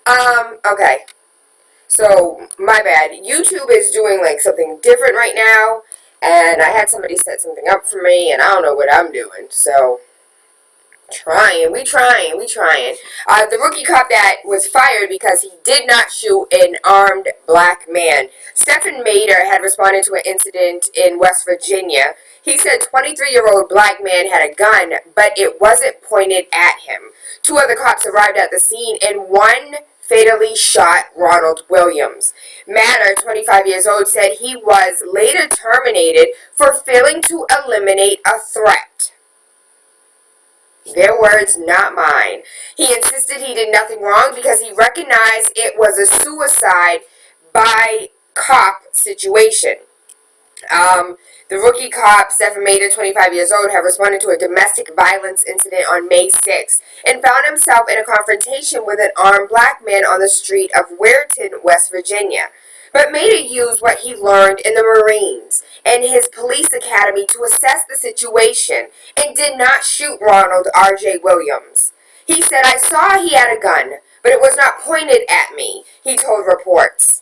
Okay. So, my bad. YouTube is doing, like, something different right now, and I had somebody set something up for me, and I don't know what I'm doing, so... We trying. The rookie cop that was fired because he did not shoot an armed black man. Stephen Mader had responded to an incident in West Virginia. He said 23-year-old black man had a gun, but it wasn't pointed at him. 2 other cops arrived at the scene, and one fatally shot Ronald Williams. Matter, 25 years old, said he was later terminated for failing to eliminate a threat. Their words, not mine. He insisted he did nothing wrong because he recognized it was a suicide by cop situation. The rookie cop, Stephen Mader, 25 years old, had responded to a domestic violence incident on May 6th and found himself in a confrontation with an armed black man on the street of Weirton, West Virginia. But Mader used what he learned in the Marines and his police academy to assess the situation and did not shoot Ronald R.J. Williams. He said, "I saw he had a gun, but it was not pointed at me," he told reports.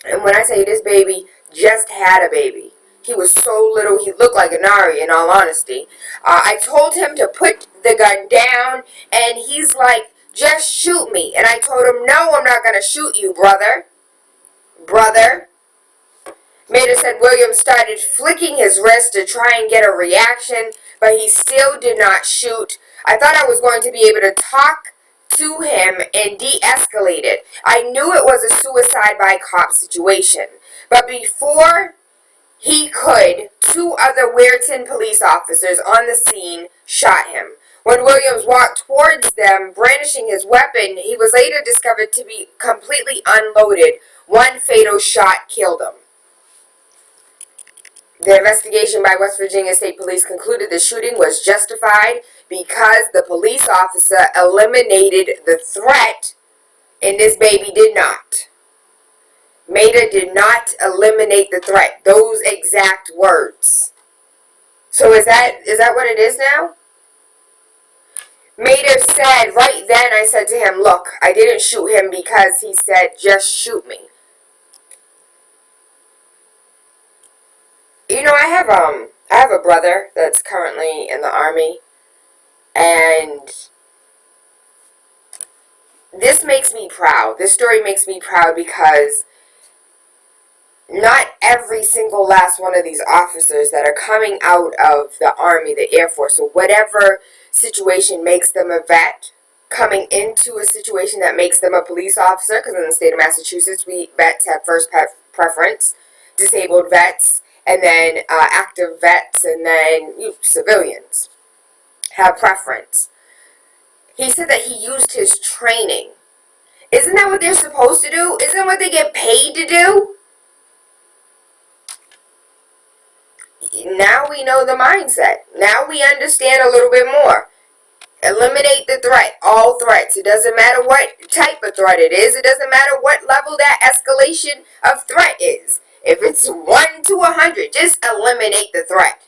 And when I say this baby just had a baby, he was so little he looked like an Ari, in all honesty. I told him to put the gun down, and he's like, "Just shoot me." And I told him, "No, I'm not going to shoot you, brother." Mader said Williams started flicking his wrist to try and get a reaction, but he still did not shoot. "I thought I was going to be able to talk to him and de-escalate it. I knew it was a suicide by cop situation. But before he could, 2 other Weirton police officers on the scene shot him. When Williams walked towards them, brandishing his weapon, he was later discovered to be completely unloaded. 1 fatal shot killed him. The investigation by West Virginia State Police concluded the shooting was justified because the police officer eliminated the threat, and this baby did not. Mader did not eliminate the threat. Those exact words. So is that what it is now? Mader said, right then I said to him, "Look, I didn't shoot him because he said, 'Just shoot me.'" You know, I have a brother that's currently in the Army, and this makes me proud. This story makes me proud because not every single last one of these officers that are coming out of the Army, the Air Force, or whatever situation makes them a vet, coming into a situation that makes them a police officer, because in the state of Massachusetts, vets have first preference, disabled vets, and then active vets, and then civilians have preference. He said that he used his training. Isn't that what they're supposed to do? Isn't that what they get paid to do? Now we know the mindset. Now we understand a little bit more. Eliminate the threat. All threats. It doesn't matter what type of threat it is. It doesn't matter what level that escalation of threat is. If it's 1 to 100, just eliminate the threat.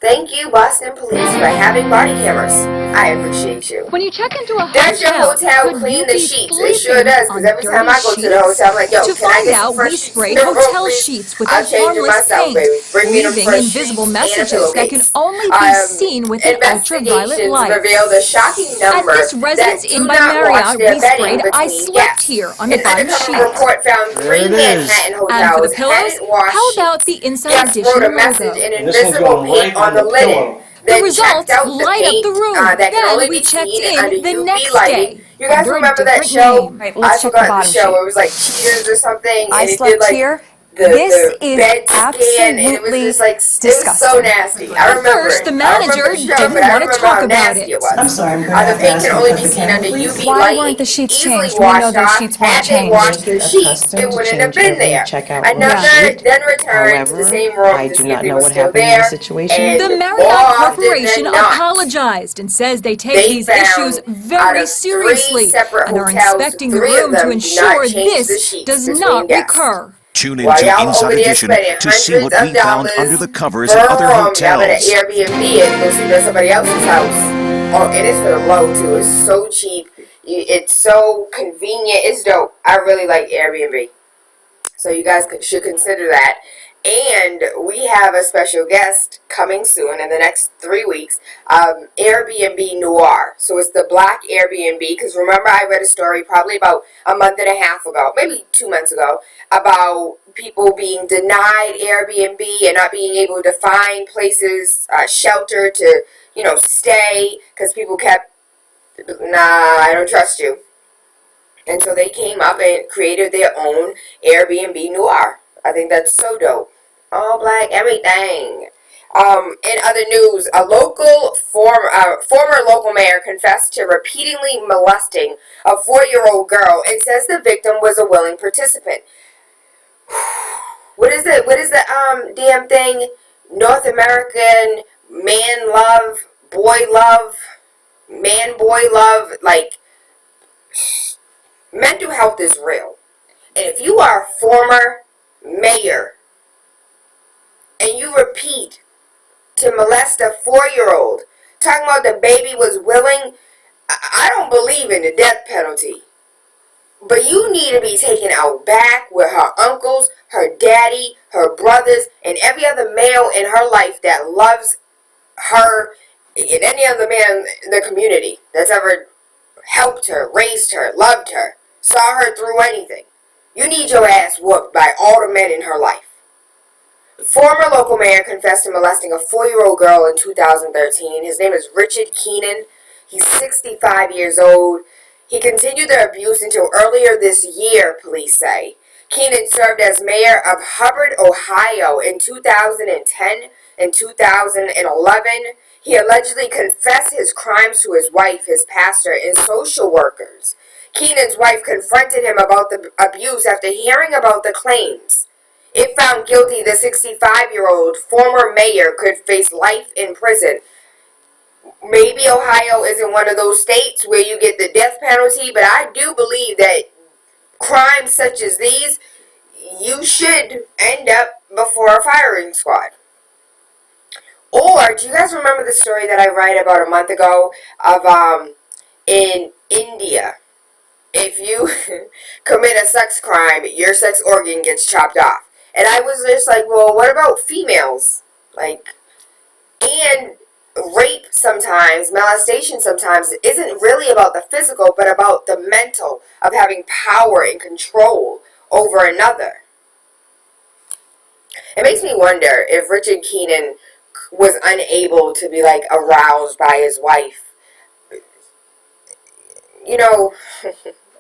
Thank you, Boston Police, for having body cameras. I appreciate you. When you check into a does your hotel clean the sheets? It sure does, because every time I go to the hotel, I'm like, "Yo, can I get some fresh sheets in the room, please? Sheets with I'll change it myself, baby. Bring me the leaving fresh invisible sheets and a messages that can pillowcase." only be seen with an ultraviolet light. Revealed a shocking number At this Residence that Inn do by not wash Marriott, their we bedding sprayed "I between slept guests. here" on the An bottom undercover sheet. report found 3 Manhattan And for the hotels pillows, hadn't washed how about sheets. the inside Guests edition wrote a logo? message in And this one's invisible going paint right on the linen. pillow. The Then results checked out the light up paint the room. that can only Then we be checked seen under in the UV next lighting. day. You guys under a remember that different show? name. Right, I let's check the forgot the bottom show. sheet. It was like Cheaters or something, and I it did slept like here. the This is bed scan, and it was absolutely just like it was so disgusting. nasty. I At remember first, it. the I remember manager the show, didn't but I want to remember talk how about nasty it. it was. I'm sorry, I'm going to The have to paint ask can you a only be perfect seen camera, under please. UV Why lighting. weren't the sheets Easily changed? We know washed those off. sheets weren't Had they changed. washed their Make it sheets, it accustomed to wouldn't have change been every there. checkout Another sheet. then returned to the However, same room I to do see if not they know were what still happened in there. this situation. And The more Marriott often Corporation than not, apologized and says they take they these issues found out very of 3 seriously separate and are hotels, inspecting the 3 of room to them do ensure not change the this sheets does between not guests. recur. Tune While into y'all Inside over there Edition spending to see what hundreds we of found dollars under the covers per at other room, y'all better hotels. Airbnb it, go see to somebody else's house. Oh, and it's for the low too. It's so cheap. It's so convenient. It's dope. I really like Airbnb. So you guys should consider that. And we have a special guest coming soon in the next 3 weeks. Airbnb Noir. So it's the black Airbnb. Because remember, I read a story probably about a month and a half ago, maybe 2 months ago, about people being denied Airbnb and not being able to find places, shelter to, stay, because people kept, nah, I don't trust you. And so they came up and created their own Airbnb Noir. I think that's so dope. All black, everything. In other news, a former local mayor confessed to repeatedly molesting a 4-year-old girl and says the victim was a willing participant. What is the damn thing? North American man love, boy love, man boy love, like, mental health is real. And if you are a former mayor and you repeat to molest a 4-year-old, talking about the baby was willing, I don't believe in the death penalty. But you need to be taken out back with her uncles, her daddy, her brothers, and every other male in her life that loves her, and any other man in the community that's ever helped her, raised her, loved her, saw her through anything. You need your ass whooped by all the men in her life. Former local mayor confessed to molesting a 4-year-old girl in 2013. His name is Richard Keenan. He's 65 years old. He continued the abuse until earlier this year, police say. Keenan served as mayor of Hubbard, Ohio in 2010 and 2011. He allegedly confessed his crimes to his wife, his pastor, and social workers. Keenan's wife confronted him about the abuse after hearing about the claims. If found guilty, the 65-year-old former mayor could face life in prison. Maybe Ohio isn't one of those states where you get the death penalty, but I do believe that crimes such as these, you should end up before a firing squad. Or, do you guys remember the story that I read about a month ago of, in India? If you commit a sex crime, your sex organ gets chopped off. And I was just like, well, what about females? Like, and rape sometimes, molestation sometimes, isn't really about the physical, but about the mental of having power and control over another. It makes me wonder if Richard Keenan was unable to be, like, aroused by his wife.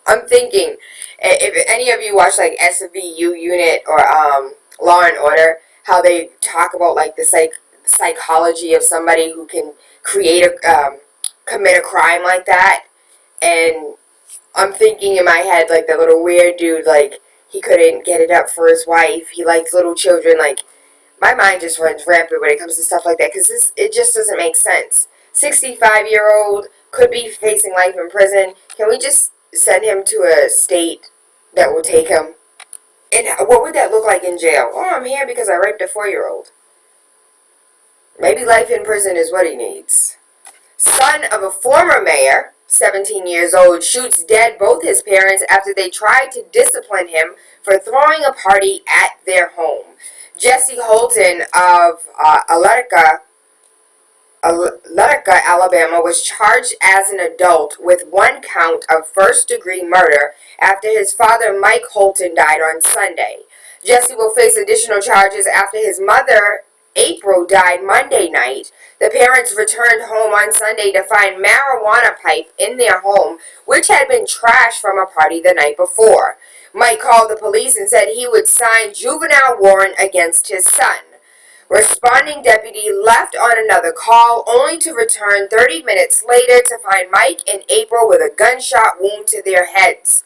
I'm thinking, if any of you watch, like, SVU Unit or Law and Order, how they talk about, like, the psychology of somebody who can commit a crime like that. And I'm thinking in my head, like, the little weird dude, like, he couldn't get it up for his wife. He likes little children. Like, my mind just runs rampant when it comes to stuff like that, because it just doesn't make sense. 65-year-old could be facing life in prison. Can we just send him to a state that will take him? And what would that look like in jail? Oh, I'm here because I raped a 4-year-old. Maybe life in prison is what he needs. Son of a former mayor, 17 years old, shoots dead both his parents after they tried to discipline him for throwing a party at their home. Jesse Holton of Attica, Alabama, was charged as an adult with 1 count of first-degree murder after his father, Mike Holton, died on Sunday. Jesse will face additional charges after his mother, April, died Monday night. The parents returned home on Sunday to find marijuana pipe in their home, which had been trashed from a party the night before. Mike called the police and said he would sign juvenile warrant against his son. Responding deputy left on another call, only to return 30 minutes later to find Mike and April with a gunshot wound to their heads.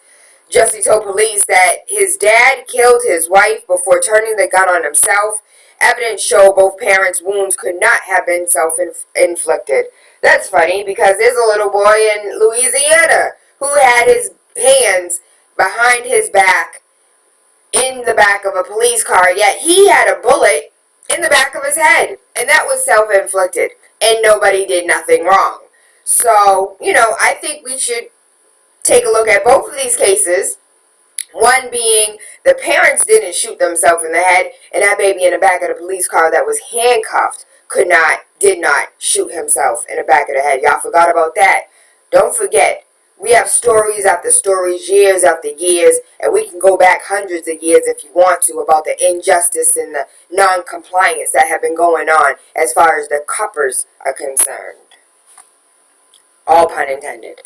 Jesse told police that his dad killed his wife before turning the gun on himself. Evidence showed both parents' wounds could not have been self-inflicted. That's funny, because there's a little boy in Louisiana who had his hands behind his back in the back of a police car, yet he had a bullet in the back of his head, and that was self-inflicted, and nobody did nothing wrong. So, I think we should take a look at both of these cases. One being the parents didn't shoot themselves in the head, and that baby in the back of the police car that was handcuffed did not shoot himself in the back of the head. Y'all forgot about that. Don't forget, we have stories after stories, years after years, and we can go back hundreds of years if you want to about the injustice and the non-compliance that have been going on as far as the coppers are concerned. All pun intended.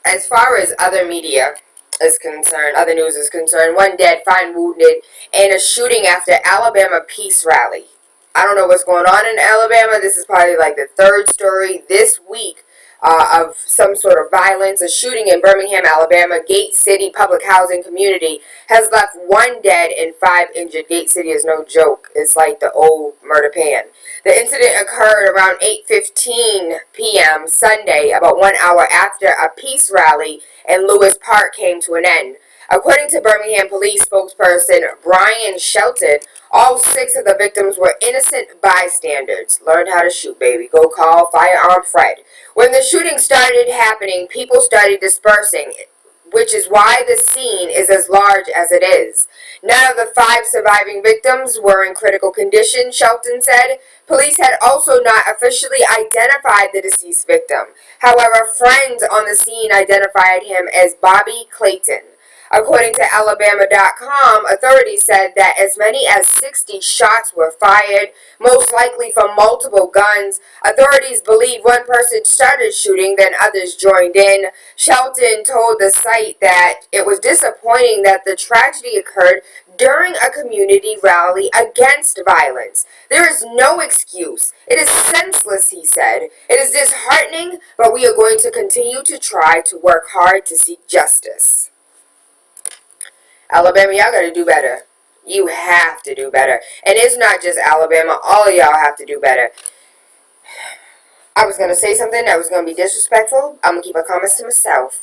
As far as other media is concerned, other news is concerned, 1 dead, 5 wounded, in a shooting after Alabama peace rally. I don't know what's going on in Alabama. This is probably like the 3rd story this week of some sort of violence. A shooting in Birmingham, Alabama, Gate City public housing community has left 1 dead and 5 injured. Gate City is no joke. It's like the old murder pan. The incident occurred around 8:15 p.m. Sunday, about 1 hour after a peace rally in Lewis Park came to an end. According to Birmingham police spokesperson Brian Shelton, all 6 of the victims were innocent bystanders. Learn how to shoot, baby. Go call Firearm Fred. When the shooting started happening, people started dispersing, which is why the scene is as large as it is. None of the 5 surviving victims were in critical condition, Shelton said. Police had also not officially identified the deceased victim. However, friends on the scene identified him as Bobby Clayton. According to Alabama.com, authorities said that as many as 60 shots were fired, most likely from multiple guns. Authorities believe one person started shooting, then others joined in. Shelton told the site that it was disappointing that the tragedy occurred during a community rally against violence. There is no excuse. It is senseless, he said. It is disheartening, but we are going to continue to try to work hard to seek justice. Alabama, y'all gotta do better. You have to do better. And it's not just Alabama. All of y'all have to do better. I was gonna say something that was gonna be disrespectful. I'm gonna keep my comments to myself.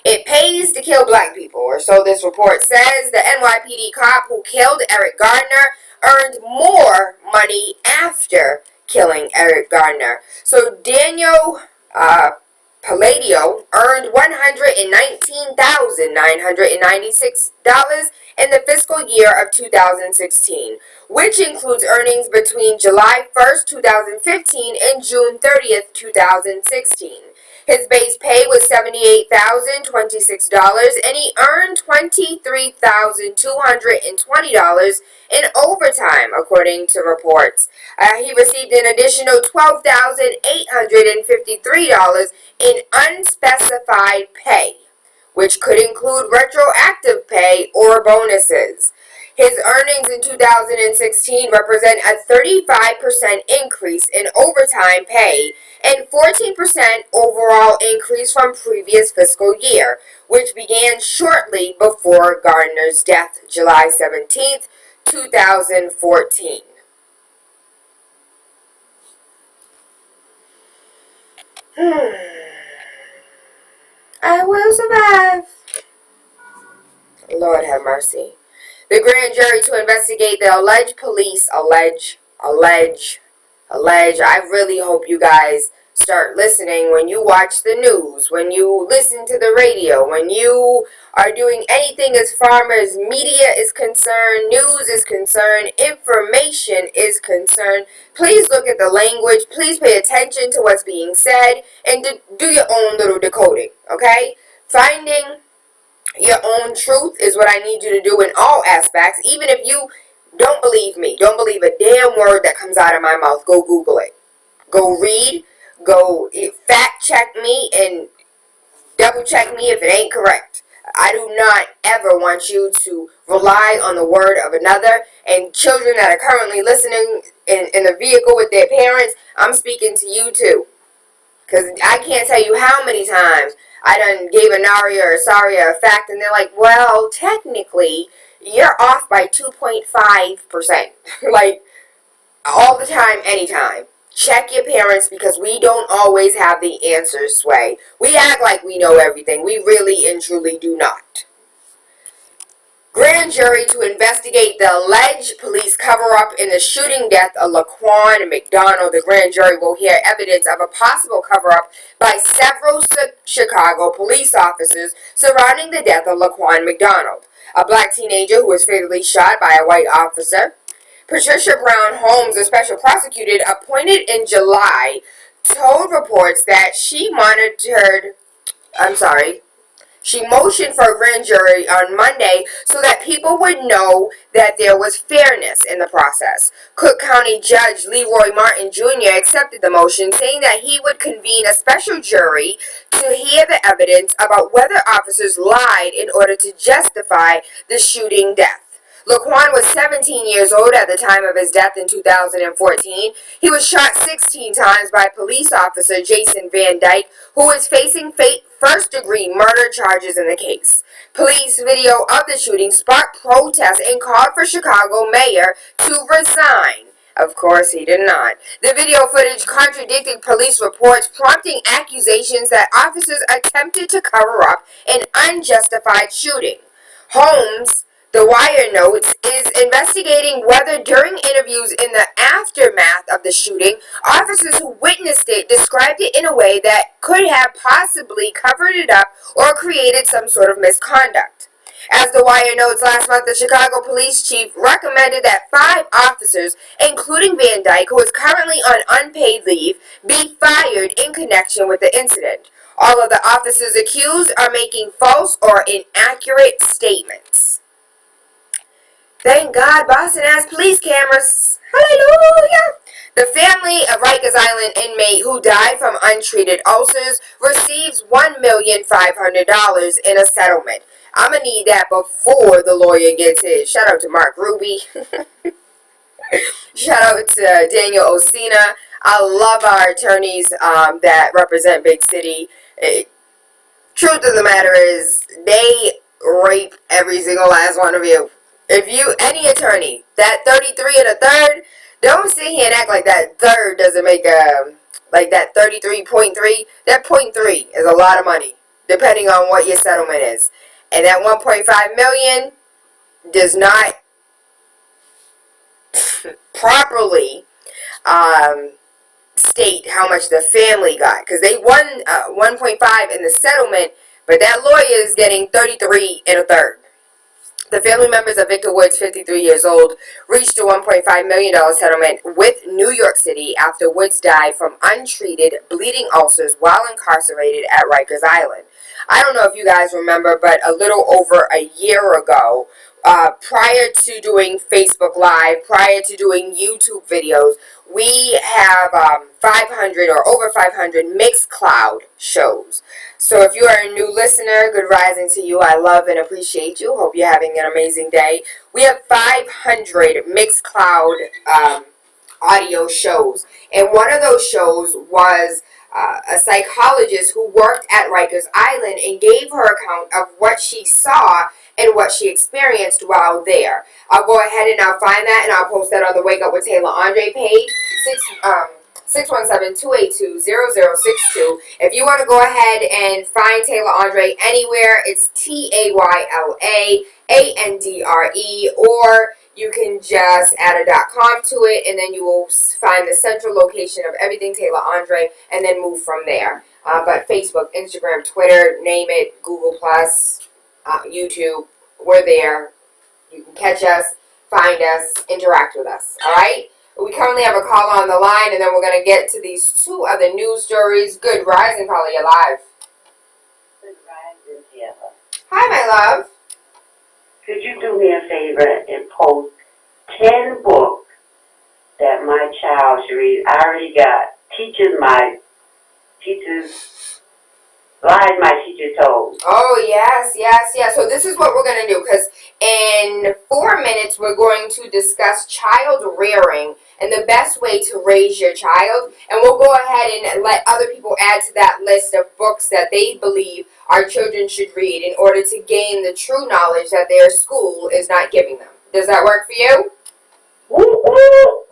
It pays to kill black people, or so this report says. The NYPD cop who killed Eric Gardner earned more money after killing Eric Gardner. So Daniel Palladio earned $119,996 in the fiscal year of 2016, which includes earnings between July 1st, 2015 and June 30th, 2016. His base pay was $78,026, and he earned $23,220 in overtime, according to reports. He received an additional $12,853 in unspecified pay, which could include retroactive pay or bonuses. His earnings in 2016 represent a 35% increase in overtime pay and 14% overall increase from previous fiscal year, which began shortly before Gardner's death, July 17th, 2014. I will survive. Lord have mercy. The grand jury to investigate the alleged police I really hope you guys start listening when you watch the news, when you listen to the radio, when you are doing anything as far as media is concerned, news is concerned, information is concerned. Please look at the language. Please pay attention to what's being said and do your own little decoding, okay? Finding your own truth is what I need you to do in all aspects. Even if you don't believe me, don't believe a damn word that comes out of my mouth, go Google it. Go read, go fact check me and double check me if it ain't correct. I do not ever want you to rely on the word of another. And children that are currently listening in the vehicle with their parents, I'm speaking to you too. Because I can't tell you how many times I done gave a Naria or Saria a fact, and they're like, well, technically, you're off by 2.5%. Like, all the time, anytime. Check your parents, because we don't always have the answers, Sway. We act like we know everything. We really and truly do not. grand jury to investigate the alleged police cover-up in the shooting death of Laquan McDonald. The grand jury will hear evidence of a possible cover-up by several Chicago police officers surrounding the death of Laquan McDonald, a black teenager who was fatally shot by a white officer. Patricia Brown Holmes, a special prosecutor appointed in July, told reports that she motioned for a grand jury on Monday so that people would know that there was fairness in the process. Cook County Judge Leroy Martin Jr. accepted the motion, saying that he would convene a special jury to hear the evidence about whether officers lied in order to justify the shooting death. Laquan was 17 years old at the time of his death in 2014. He was shot 16 times by police officer Jason Van Dyke, who is facing first-degree murder charges in the case. Police video of the shooting sparked protests and called for Chicago mayor to resign. Of course, he did not. The video footage contradicted police reports, prompting accusations that officers attempted to cover up an unjustified shooting. Holmes, The Wire notes, is investigating whether during interviews in the aftermath of the shooting, officers who witnessed it described it in a way that could have possibly covered it up or created some sort of misconduct. As The Wire notes, last month the Chicago police chief recommended that 5 officers, including Van Dyke, who is currently on unpaid leave, be fired in connection with the incident. All of the officers accused are making false or inaccurate statements. Thank God Boston has police cameras. Hallelujah! The family of Rikers Island inmate who died from untreated ulcers receives $1,500,000 in a settlement. I'm going to need that before the lawyer gets his. Shout out to Mark Ruby. Shout out to Daniel Osina. I love our attorneys that represent Big City. Truth of the matter is, they rape every single last one of you. If you, any attorney, that 33 and a third, don't sit here and act like that third doesn't make like that 33.3. That 0.3 is a lot of money, depending on what your settlement is. And that 1.5 million does not properly state how much the family got. Because they won 1.5 in the settlement, but that lawyer is getting 33 and a third. The family members of Victor Woods, 53 years old, reached a $1.5 million settlement with New York City after Woods died from untreated bleeding ulcers while incarcerated at Rikers Island. I don't know if you guys remember, but a little over a year ago, prior to doing Facebook Live, prior to doing YouTube videos, we have 500 or over 500 Mixcloud shows. So if you are a new listener, good rising to you. I love and appreciate you. Hope you're having an amazing day. We have 500 Mixcloud audio shows. And one of those shows was a psychologist who worked at Rikers Island and gave her account of what she saw and what she experienced while there. I'll go ahead and I'll find that and I'll post that on the Wake Up with TaylaAndre page, 617-282-0062. If you want to go ahead and find TaylaAndre anywhere, it's TaylaAndre, or you can just add a .com to it, and then you will find the central location of everything TaylaAndre, and then move from there. But Facebook, Instagram, Twitter, name it, Google+, YouTube, we're there. You can catch us, find us, interact with us, all right? We currently have a caller on the line, and then we're going to get to these 2 other news stories. Good rising, caller, you're live. Good rising, Taylor. Hi, my love. Could you do me a favor and post 10 books that my child should read? I already got lies my teacher told. Oh, yes. So this is what we're going to do, because in 4 minutes, we're going to discuss child rearing and the best way to raise your child. And we'll go ahead and let other people add to that list of books that they believe our children should read in order to gain the true knowledge that their school is not giving them. Does that work for you? Woo-woo.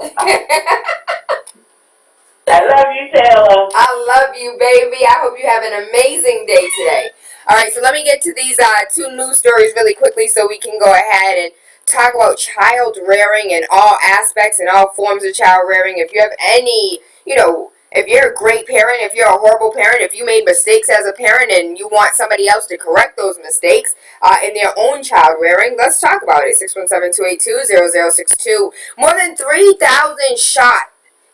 I love you, Taylor. I I love you, baby. I hope you have an amazing day today. All right, so let me get to these two news stories really quickly so we can go ahead and talk about child rearing in all aspects and all forms of child rearing. If you have any, if you're a great parent, if you're a horrible parent, if you made mistakes as a parent and you want somebody else to correct those mistakes in their own child rearing, let's talk about it. 617-282-0062. More than 3,000 shot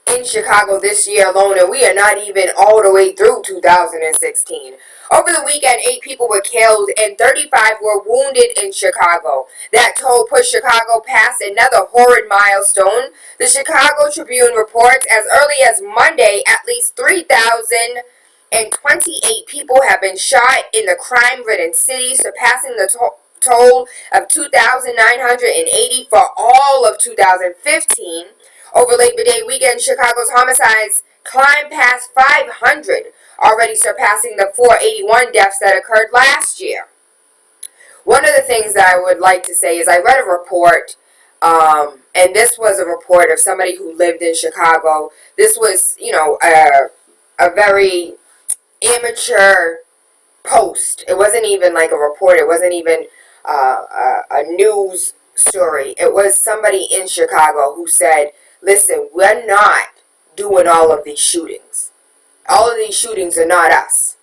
in Chicago this year alone, and we are not even all the way through 2016. Over the weekend, 8 people were killed and 35 were wounded in Chicago. That toll pushed Chicago past another horrid milestone. The Chicago Tribune reports as early as Monday, at least 3,028 people have been shot in the crime-ridden city, surpassing the toll of 2,980 for all of 2015. Over Labor Day weekend, Chicago's homicides climbed past 500, already surpassing the 481 deaths that occurred last year. One of the things that I would like to say is I read a report, and this was a report of somebody who lived in Chicago. This was, a very amateur post. It wasn't even like a report. It wasn't even a news story. It was somebody in Chicago who said, listen, we're not doing all of these shootings. All of these shootings are not us.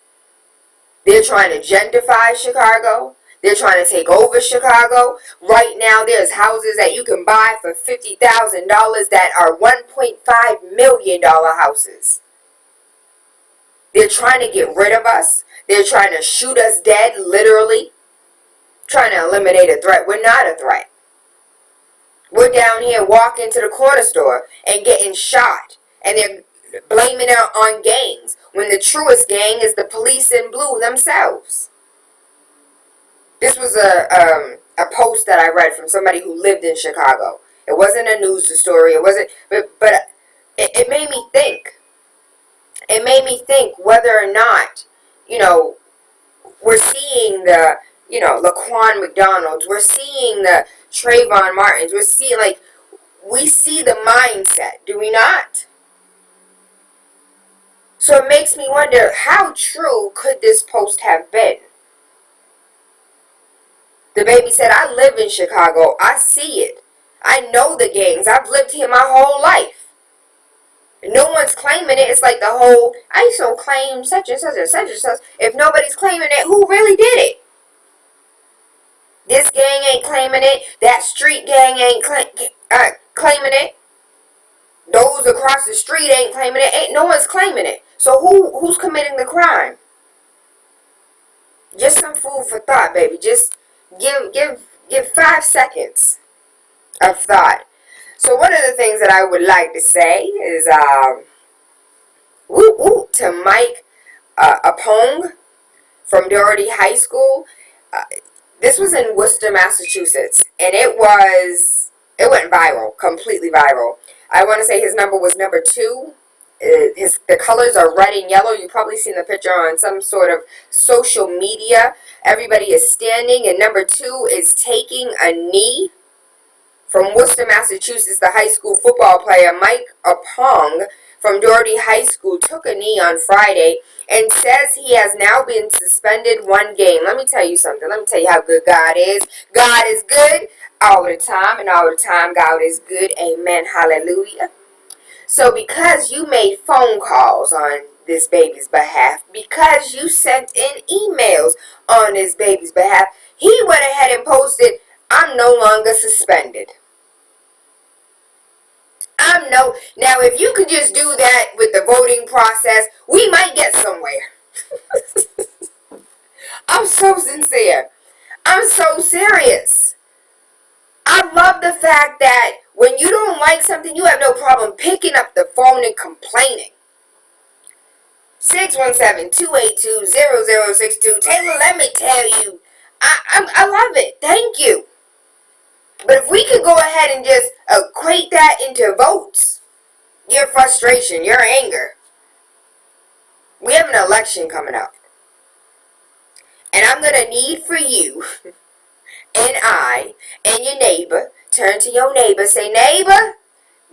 They're trying to gentrify Chicago. They're trying to take over Chicago. Right now, there's houses that you can buy for $50,000 that are $1.5 million houses. They're trying to get rid of us. They're trying to shoot us dead, literally. Trying to eliminate a threat. We're not a threat. We're down here walking to the corner store and getting shot. And they're blaming it on gangs, when the truest gang is the police in blue themselves. This was a post that I read from somebody who lived in Chicago. It wasn't a news story. It wasn't, but it made me think. It made me think whether or not, we're seeing the, Laquan McDonald's. We're seeing the Trayvon Martins. We're seeing, we see the mindset, do we not? So it makes me wonder, how true could this post have been? The baby said, I live in Chicago. I see it. I know the gangs. I've lived here my whole life. No one's claiming it. It's like the whole, I used to claim such and such and such and such. If nobody's claiming it, who really did it? This gang ain't claiming it. That street gang ain't claiming it. Those across the street ain't claiming it. Ain't no one's claiming it. So who's committing the crime? Just some food for thought, baby. Just give 5 seconds of thought. So one of the things that I would like to say is whoop whoop to Mike Apong from Doherty High School. This was in Worcester, Massachusetts, and it went viral, completely viral. I want to say his number was number 2. The colors are red and yellow. You've probably seen the picture on some sort of social media. Everybody is standing, and number 2 is taking a knee. From Worcester, Massachusetts, the high school football player Mike Apong from Doherty High School took a knee on Friday and says he has now been suspended 1 game. Let me tell you something. Let me tell you how good God is. God is good all the time, and all the time God is good. Amen. Hallelujah. So because you made phone calls on this baby's behalf, because you sent in emails on this baby's behalf, he went ahead and posted, I'm no longer suspended. Now if you could just do that with the voting process, we might get somewhere. I'm so sincere. I'm so serious. I love the fact that when you don't like something, you have no problem picking up the phone and complaining. 617-282-0062. Tayla, let me tell you, I love it. Thank you. But if we could go ahead and just equate that into votes, your frustration, your anger. We have an election coming up. And I'm going to need for you and I and your neighbor, turn to your neighbor, say, neighbor,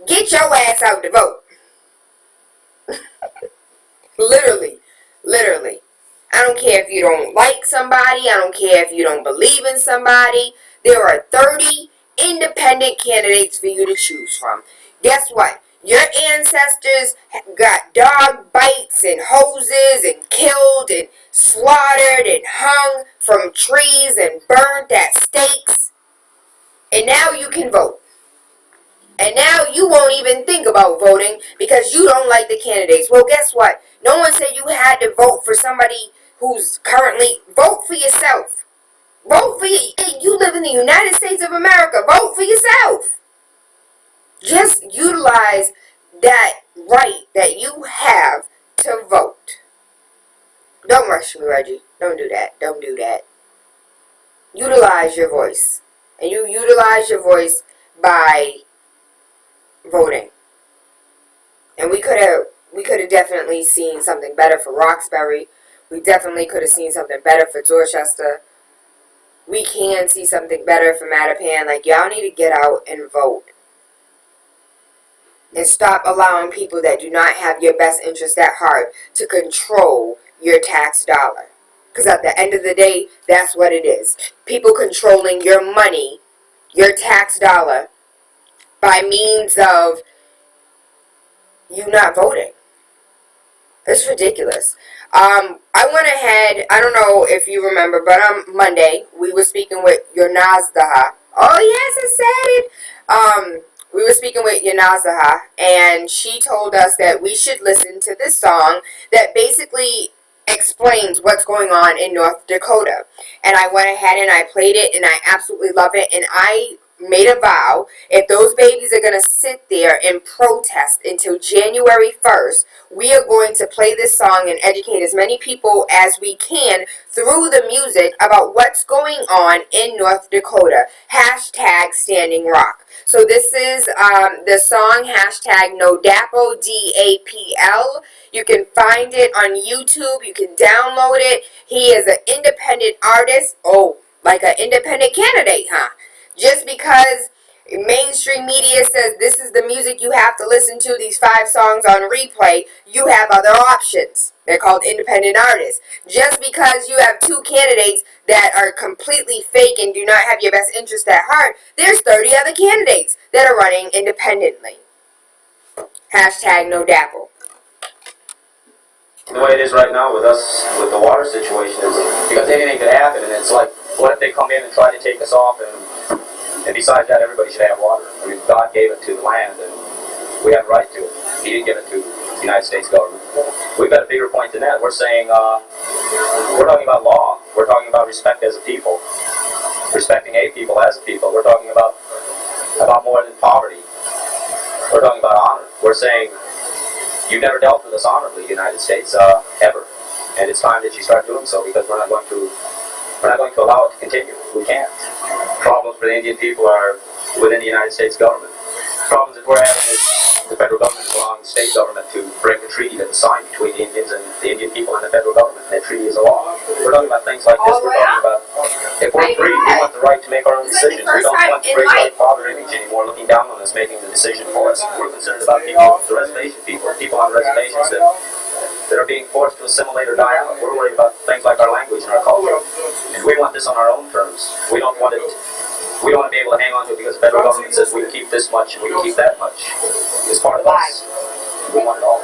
get your ass out to vote. don't care if you don't like somebody. I don't care if you don't believe in somebody. There are 30 independent candidates for you to choose from. Guess what? Your ancestors got dog bites and hoses and killed and slaughtered and hung from trees and burned at stakes. And now you can vote. And now you won't even think about voting because you don't like the candidates. Well, guess what? No one said you had to vote for somebody who's currently... Vote for yourself. Vote for you live in the United States of America. Vote for yourself. Just utilize that right that you have to vote. Don't rush me, Reggie. Don't do that. Don't do that. Utilize your voice. And you utilize your voice by voting. And we could have definitely seen something better for Roxbury. We definitely could have seen something better for Dorchester. We can see something better for Mattapan. Like, y'all need to get out and vote. And stop allowing people that do not have your best interest at heart to control your tax dollar. Because at the end of the day, that's what it is. People controlling your money, your tax dollar, by means of you not voting. It's ridiculous. I went ahead, I don't know if you remember, but on Monday, we were speaking with Yonazdaha. Oh, yes, I said it. We were speaking with Yonazdaha, and she told us that we should listen to this song that basically explains what's going on in North Dakota. And I went ahead and I played it, and I absolutely love it, and I made a vow, if those babies are going to sit there and protest until January 1st, we are going to play this song and educate as many people as we can through the music about what's going on in North Dakota. Hashtag Standing Rock. So this is the song, hashtag No Dapple, DAPL. You can find it on YouTube. You can download it. He is an independent artist. Oh, like an independent candidate, huh? Just because mainstream media says this is the music you have to listen to, these 5 songs on replay, you have other options. They're called independent artists. Just because you have 2 candidates that are completely fake and do not have your best interest at heart, there's 30 other candidates that are running independently. Hashtag No Dapple. The way it is right now with us, with the water situation, is because anything could happen, and it's like, what if they come in and try to take us off, and besides that, everybody should have water. I mean, God gave it to the land, and we have a right to it. He didn't give it to the United States government. We've got a bigger point than that. We're saying, we're talking about law. We're talking about respect as a people. Respecting a people as a people. We're talking about more than poverty. We're talking about honor. We're saying, you've never dealt with us honorably, United States, ever. And it's time that you start doing so, because we're not going to allow it to continue. We can't. Problems for the Indian people are within the United States government. Problems that we're having is the federal government is allowing the state government to break a treaty that was signed between the Indians and the Indian people and the federal government. And that treaty is a law. We're talking about things like this. We're talking about, if we're free, we want the right to make our own decisions. We don't want to raise our father image anymore, looking down on us, making the decision for us. We're concerned about people, the reservation people on reservations that are being forced to assimilate or die out. We're worried about things like our language and our culture. And we want this on our own terms. We don't want to be able to hang on to it because the federal government says we can keep this much and we can keep that much. It's part of us. We want it all.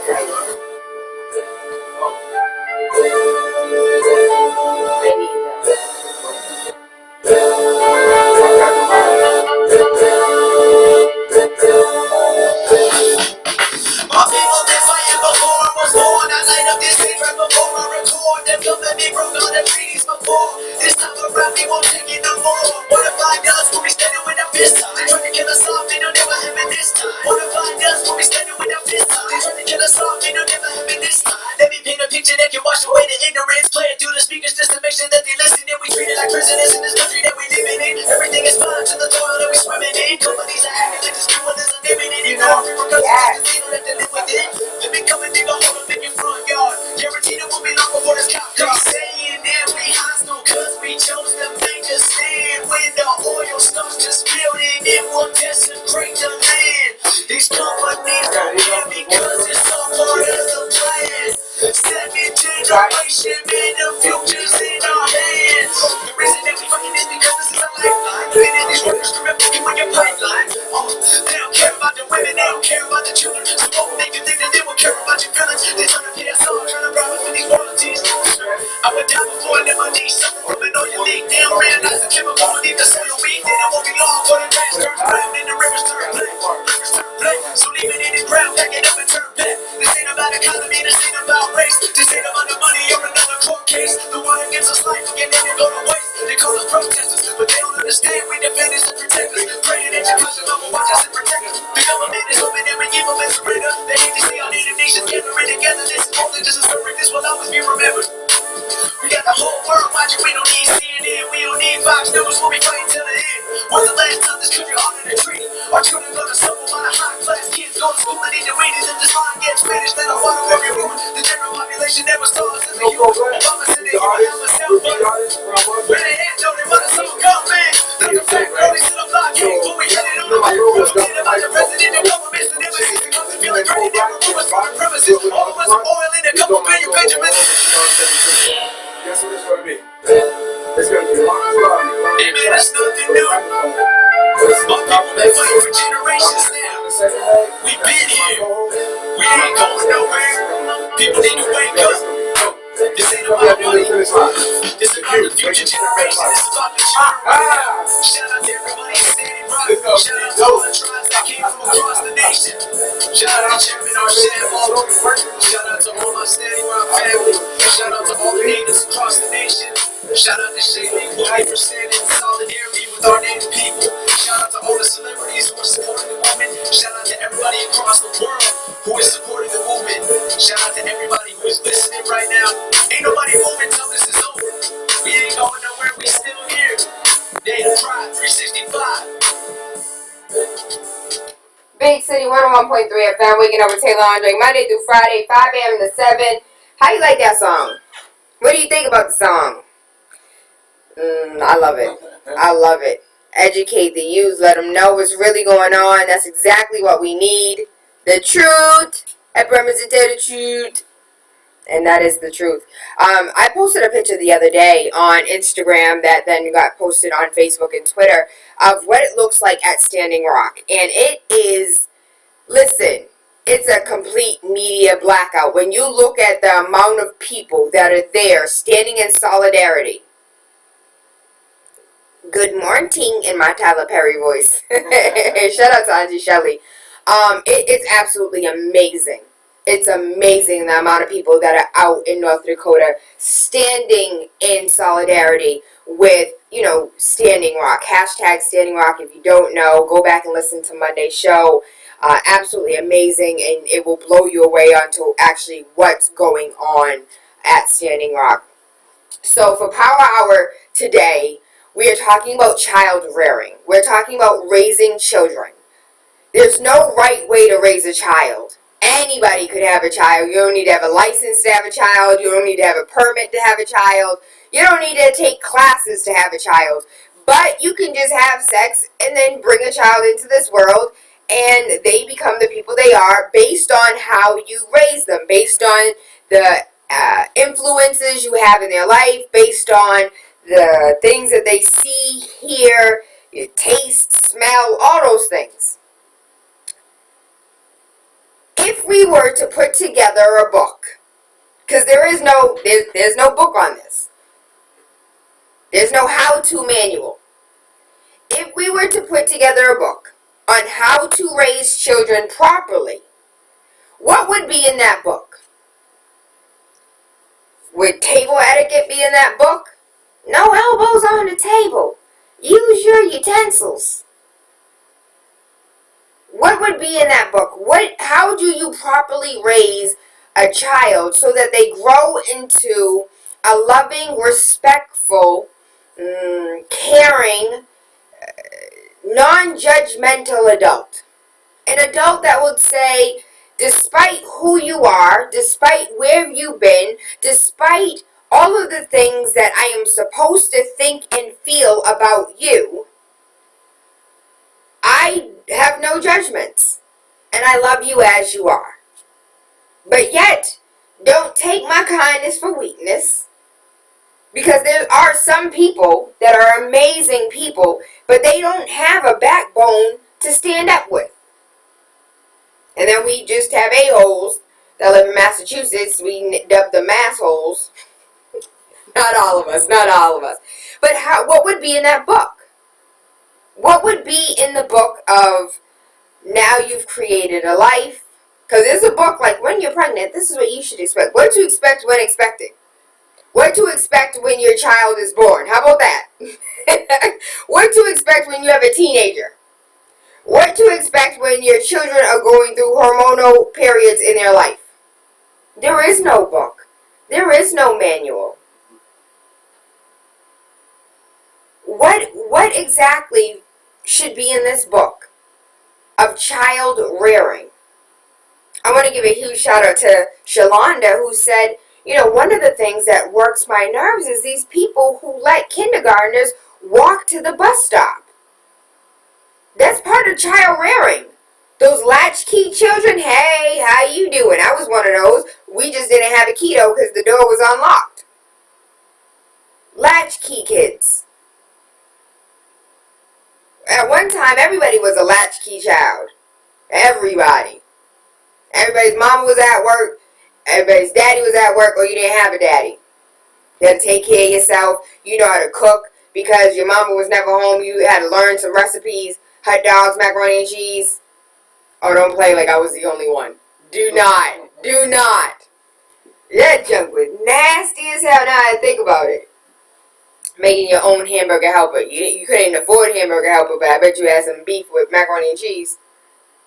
My people been fighting before I was born. I light up this beat right before I record. Them come at me broke all the treaties before. This time around we won't take it no more. What if I does when we standing with a fist up? They try to kill us off, they don't ever have it this time. What if I does when we standing with a fist up? They try to kill us off, they don't ever have it this time. Let me paint a picture that can wash away the ignorance. Play it through the speakers just to make sure that they listen. And we treat it like prisoners in this country that we living in. Everything is fine to the toil that we swimming in. Companies are acting like this people is unlimited. You know, because they don't have to live with it. Let me come and dig a hole up in your front yard. Guaranteed it will be long before this cop comes. They saying that we hostile cause we chose to make a stand. When the oil starts to spill in, it will desecrate the land. These companies don't care because it's all part of the plan. 17 generation, man, the future's in our hands. The reason that we fucking is because this is a lifeline. Been in these workers, remember you in your pipeline. They don't care about the women, they don't care about the children. So what would make you think that they would care about your feelings? They trying to pay us all, trying to rob us for these royalties. I would die before I let my knees suffer from an all you leak. They don't realize the chemical beneath the soil weak. Then I won't be long for the grass turns brown and the rivers turn black. Rivers turn black, so leave it in the ground, pack it up and turn back. This ain't about economy, this ain't about race. This ain't about the money or another court case. The one that gives us life, again, they go to waste. They call us protesters, but they don't understand we defend us and protect us. Praying that your cousin will watch us and protect us. The government is hoping every evil and surrender. They hate to see our native nations gathering together. This is more than just a story, this will always be remembered. We got the whole world watching, we don't need CNN, we don't need Fox News, we'll be fighting till the end. When's the last time this country honored a tree? Our children go to school while the high-class kids go to school and eat the readings. If this line gets finished, then I'll water every room. The general population never stars in the youth. Obama said they have a cell phone. Where they at, though, they want us all go, man. Look at fact, early to the blockade, when we headed on the way. We'll forget about the president and governments, the embassies, the country feeling dirty, never rumors, foreign premises. All of us are oil in a couple billion Benjamins. Guess what it's gonna be? It's gonna be long flood. Hey man, that's nothing new. My people been fighting for generations now. We've been here. We ain't going nowhere. People need to wake up. This ain't about money. This is about the future generation. This is about the children. Shout out to everybody in Standing Rock. Shout out to all the tribes that came from across the nation. Shout out to Chairman Arshad. Shout out to all my Standing Rock family. Shout out to all the natives across the nation. Shout out to Shaylee Woody for standing in solidarity with our native people. Shout out to all the celebrities who are supporting the movement. Shout out to everybody across the world who is supporting the movement. Shout out to everybody who is listening right now. Ain't nobody moving till this is over. We ain't going nowhere, we still here. Day to Pride 365. Big City 101.3 FM, waking up with TaylaAndre, Monday through Friday, 5 a.m. to 7. How you like that song? What do you think about the song? I love it. I love it. Educate the youth. Let them know what's really going on. That's exactly what we need. The truth. I promise to tell the truth. And that is the truth. I posted a picture the other day on Instagram that then got posted on Facebook and Twitter of what it looks like at Standing Rock. And it is, listen, it's a complete media blackout. When you look at the amount of people that are there standing in solidarity. Good morning in my Tyler Perry voice. Shout out to Auntie Shelly. It's absolutely amazing. It's amazing the amount of people that are out in North Dakota standing in solidarity with, Standing Rock. Hashtag Standing Rock. If you don't know, go back and listen to Monday's show. Absolutely amazing, and it will blow you away onto actually what's going on at Standing Rock. So for Power Hour today, we are talking about child rearing. We're talking about raising children. There's no right way to raise a child. Anybody could have a child. You don't need to have a license to have a child. You don't need to have a permit to have a child. You don't need to take classes to have a child. But you can just have sex and then bring a child into this world, and they become the people they are based on how you raise them, based on the influences you have in their life, based on the things that they see, hear, taste, smell, all those things. If we were to put together a book, because there's no book on this. There's no how-to manual. If we were to put together a book on how to raise children properly, what would be in that book? Would table etiquette be in that book? No elbows on the table. Use your utensils. What would be in that book? How do you properly raise a child so that they grow into a loving, respectful, caring, non-judgmental adult? An adult that would say, despite who you are, despite where you've been, despite all of the things that I am supposed to think and feel about you, I have no judgments, and I love you as you are. But yet, Don't take my kindness for weakness. Because there are some people that are amazing people, but they don't have a backbone to stand up with. And then we just have a-holes that live in Massachusetts. We dub them massholes. Not all of us, not all of us. But what would be in that book? What would be in the book of now you've created a life? Because there's a book like when you're pregnant, this is what you should expect. What to expect when expecting. What to expect when your child is born. How about that? What to expect when you have a teenager. What to expect when your children are going through hormonal periods in their life. There is no book. There is no manual. What exactly should be in this book of child rearing? I want to give a huge shout out to Shalonda, who said, one of the things that works my nerves is these people who let kindergartners walk to the bus stop. That's part of child rearing. Those latchkey children, hey, how you doing? I was one of those. We just didn't have a key though because the door was unlocked. Latchkey kids. At one time, everybody was a latchkey child. Everybody. Everybody's mama was at work. Everybody's daddy was at work, or you didn't have a daddy. You had to take care of yourself. You know how to cook because your mama was never home. You had to learn some recipes. Hot dogs, macaroni and cheese. Oh, don't play like I was the only one. Do not. Do not. That junk was nasty as hell now I think about it. Making your own hamburger helper. You couldn't even afford hamburger helper, but I bet you had some beef with macaroni and cheese.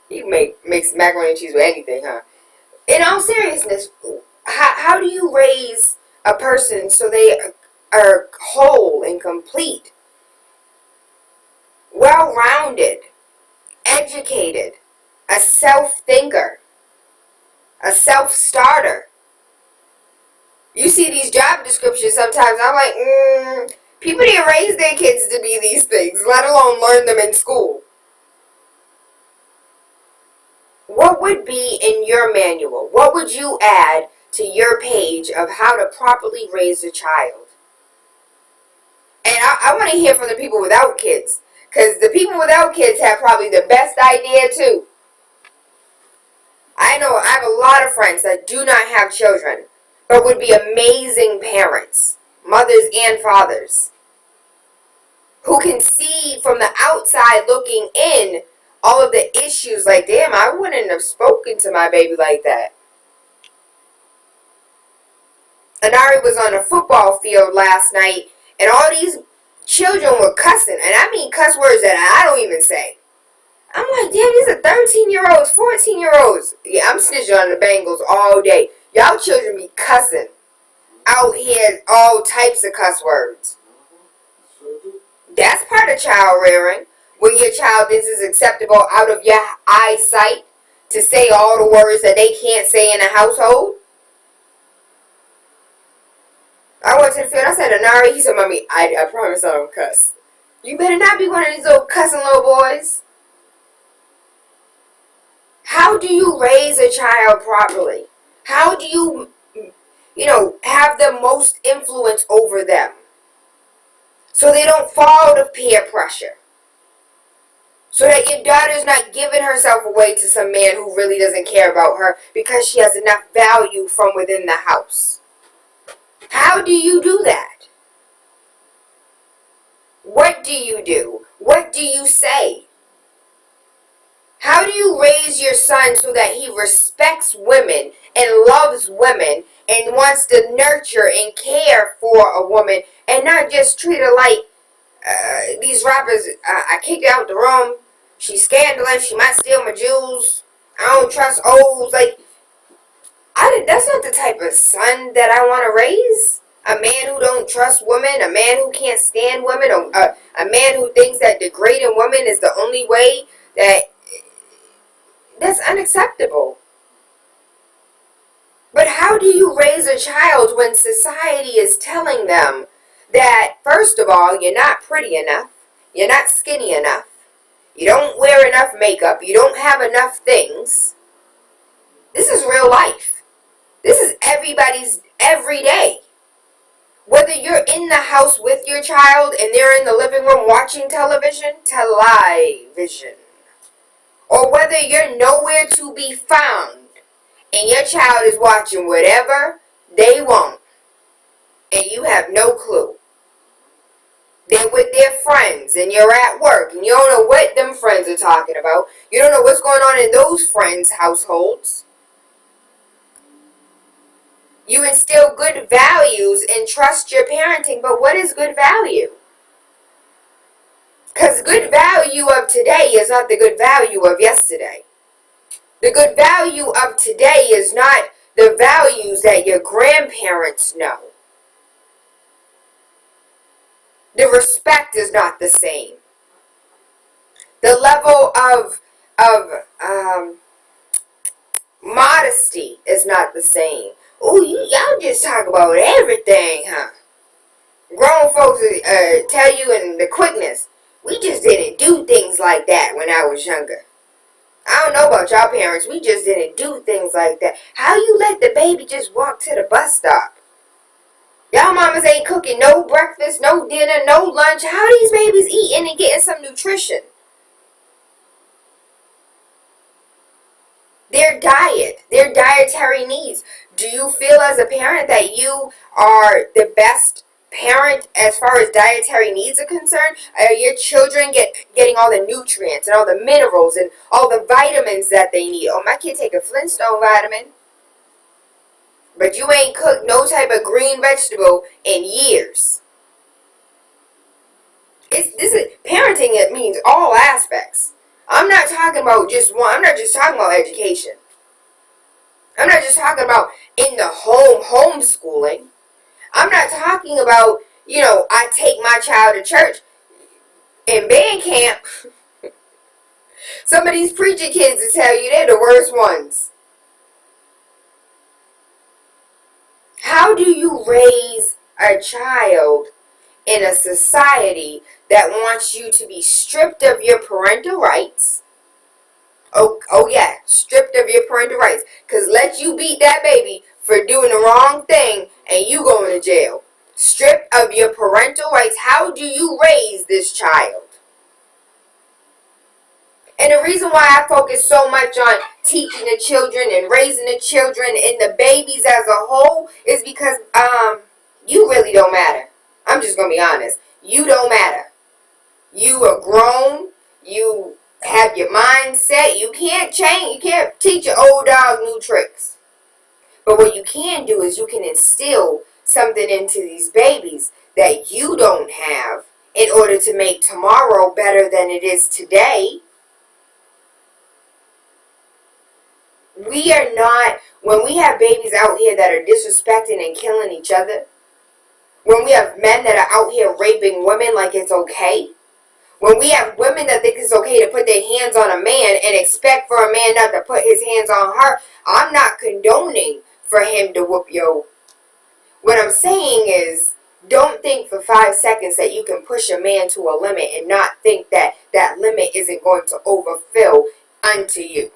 You can mix macaroni and cheese with anything, huh? In all seriousness, how do you raise a person so they are whole and complete, well-rounded, educated, a self-thinker, a self-starter? You see these job descriptions sometimes, I'm like, people didn't raise their kids to be these things, let alone learn them in school. What would be in your manual? What would you add to your page of how to properly raise a child? And I want to hear from the people without kids, because the people without kids have probably the best idea too. I know I have a lot of friends that do not have children, but would be amazing parents, mothers and fathers, who can see from the outside looking in all of the issues, like, damn, I wouldn't have spoken to my baby like that. Anari was on a football field last night, and all these children were cussing, and I mean cuss words that I don't even say. I'm like, damn, these are 13-year-olds, 14-year-olds. Yeah, I'm snitching on the Bengals all day. Y'all children be cussing out here, all types of cuss words. That's part of child rearing. When your child thinks it's acceptable out of your eyesight to say all the words that they can't say in a household. I went to the field, I said, Anari, he said, Mommy, I promise I don't cuss. You better not be one of these little cussing little boys. How do you raise a child properly? How do you, have the most influence over them so they don't fall to peer pressure? So that your daughter's not giving herself away to some man who really doesn't care about her because she has enough value from within the house. How do you do that? What do you do? What do you say? How do you raise your son so that he respects women and loves women and wants to nurture and care for a woman and not just treat her like these rappers? I kicked her out the room. She's scandalous. She might steal my jewels. I don't trust O's. That's not the type of son that I want to raise. A man who don't trust women. A man who can't stand women. A man who thinks that degrading women is the only way that's unacceptable. But how do you raise a child when society is telling them that, first of all, you're not pretty enough, you're not skinny enough, you don't wear enough makeup, you don't have enough things? This is real life. This is everybody's every day. Whether you're in the house with your child and they're in the living room watching television, television, or whether you're nowhere to be found and your child is watching whatever they want and you have no clue. They're with their friends and you're at work and you don't know what them friends are talking about. You don't know what's going on in those friends' households. You instill good values and trust your parenting, but what is good value? Because good value of today is not the good value of yesterday. The good value of today is not the values that your grandparents know. The respect is not the same. The level of modesty is not the same. Ooh, y'all just talk about everything, huh? Grown folks tell you in the quickness, we just didn't do things like that when I was younger. I don't know about y'all parents, we just didn't do things like that. How you let the baby just walk to the bus stop? Y'all mamas ain't cooking no breakfast, no dinner, no lunch. How these babies eating and getting some nutrition? Their diet, their dietary needs. Do you feel as a parent that you are the best parent as far as dietary needs are concerned? Are your children getting all the nutrients and all the minerals and all the vitamins that they need? Oh, my kid take a Flintstone vitamin. But you ain't cooked no type of green vegetable in years. This is parenting. It means all aspects. I'm not talking about just one. I'm not just talking about education. I'm not just talking about in the homeschooling. I'm not talking about, I take my child to church. In band camp, some of these preacher kids will tell you they're the worst ones. How do you raise a child in a society that wants you to be stripped of your parental rights? Oh yeah, stripped of your parental rights. Because let you beat that baby for doing the wrong thing and you going to jail. Stripped of your parental rights. How do you raise this child? And the reason why I focus so much on teaching the children and raising the children and the babies as a whole is because you really don't matter. I'm just going to be honest. You don't matter. You are grown. You have your mindset. You can't change. You can't teach your old dog new tricks. But what you can do is you can instill something into these babies that you don't have in order to make tomorrow better than it is today. We are not, when we have babies out here that are disrespecting and killing each other, when we have men that are out here raping women like it's okay, when we have women that think it's okay to put their hands on a man and expect for a man not to put his hands on her, I'm not condoning for him to whoop yo. What I'm saying is, don't think for 5 seconds that you can push a man to a limit and not think that that limit isn't going to overfill unto you.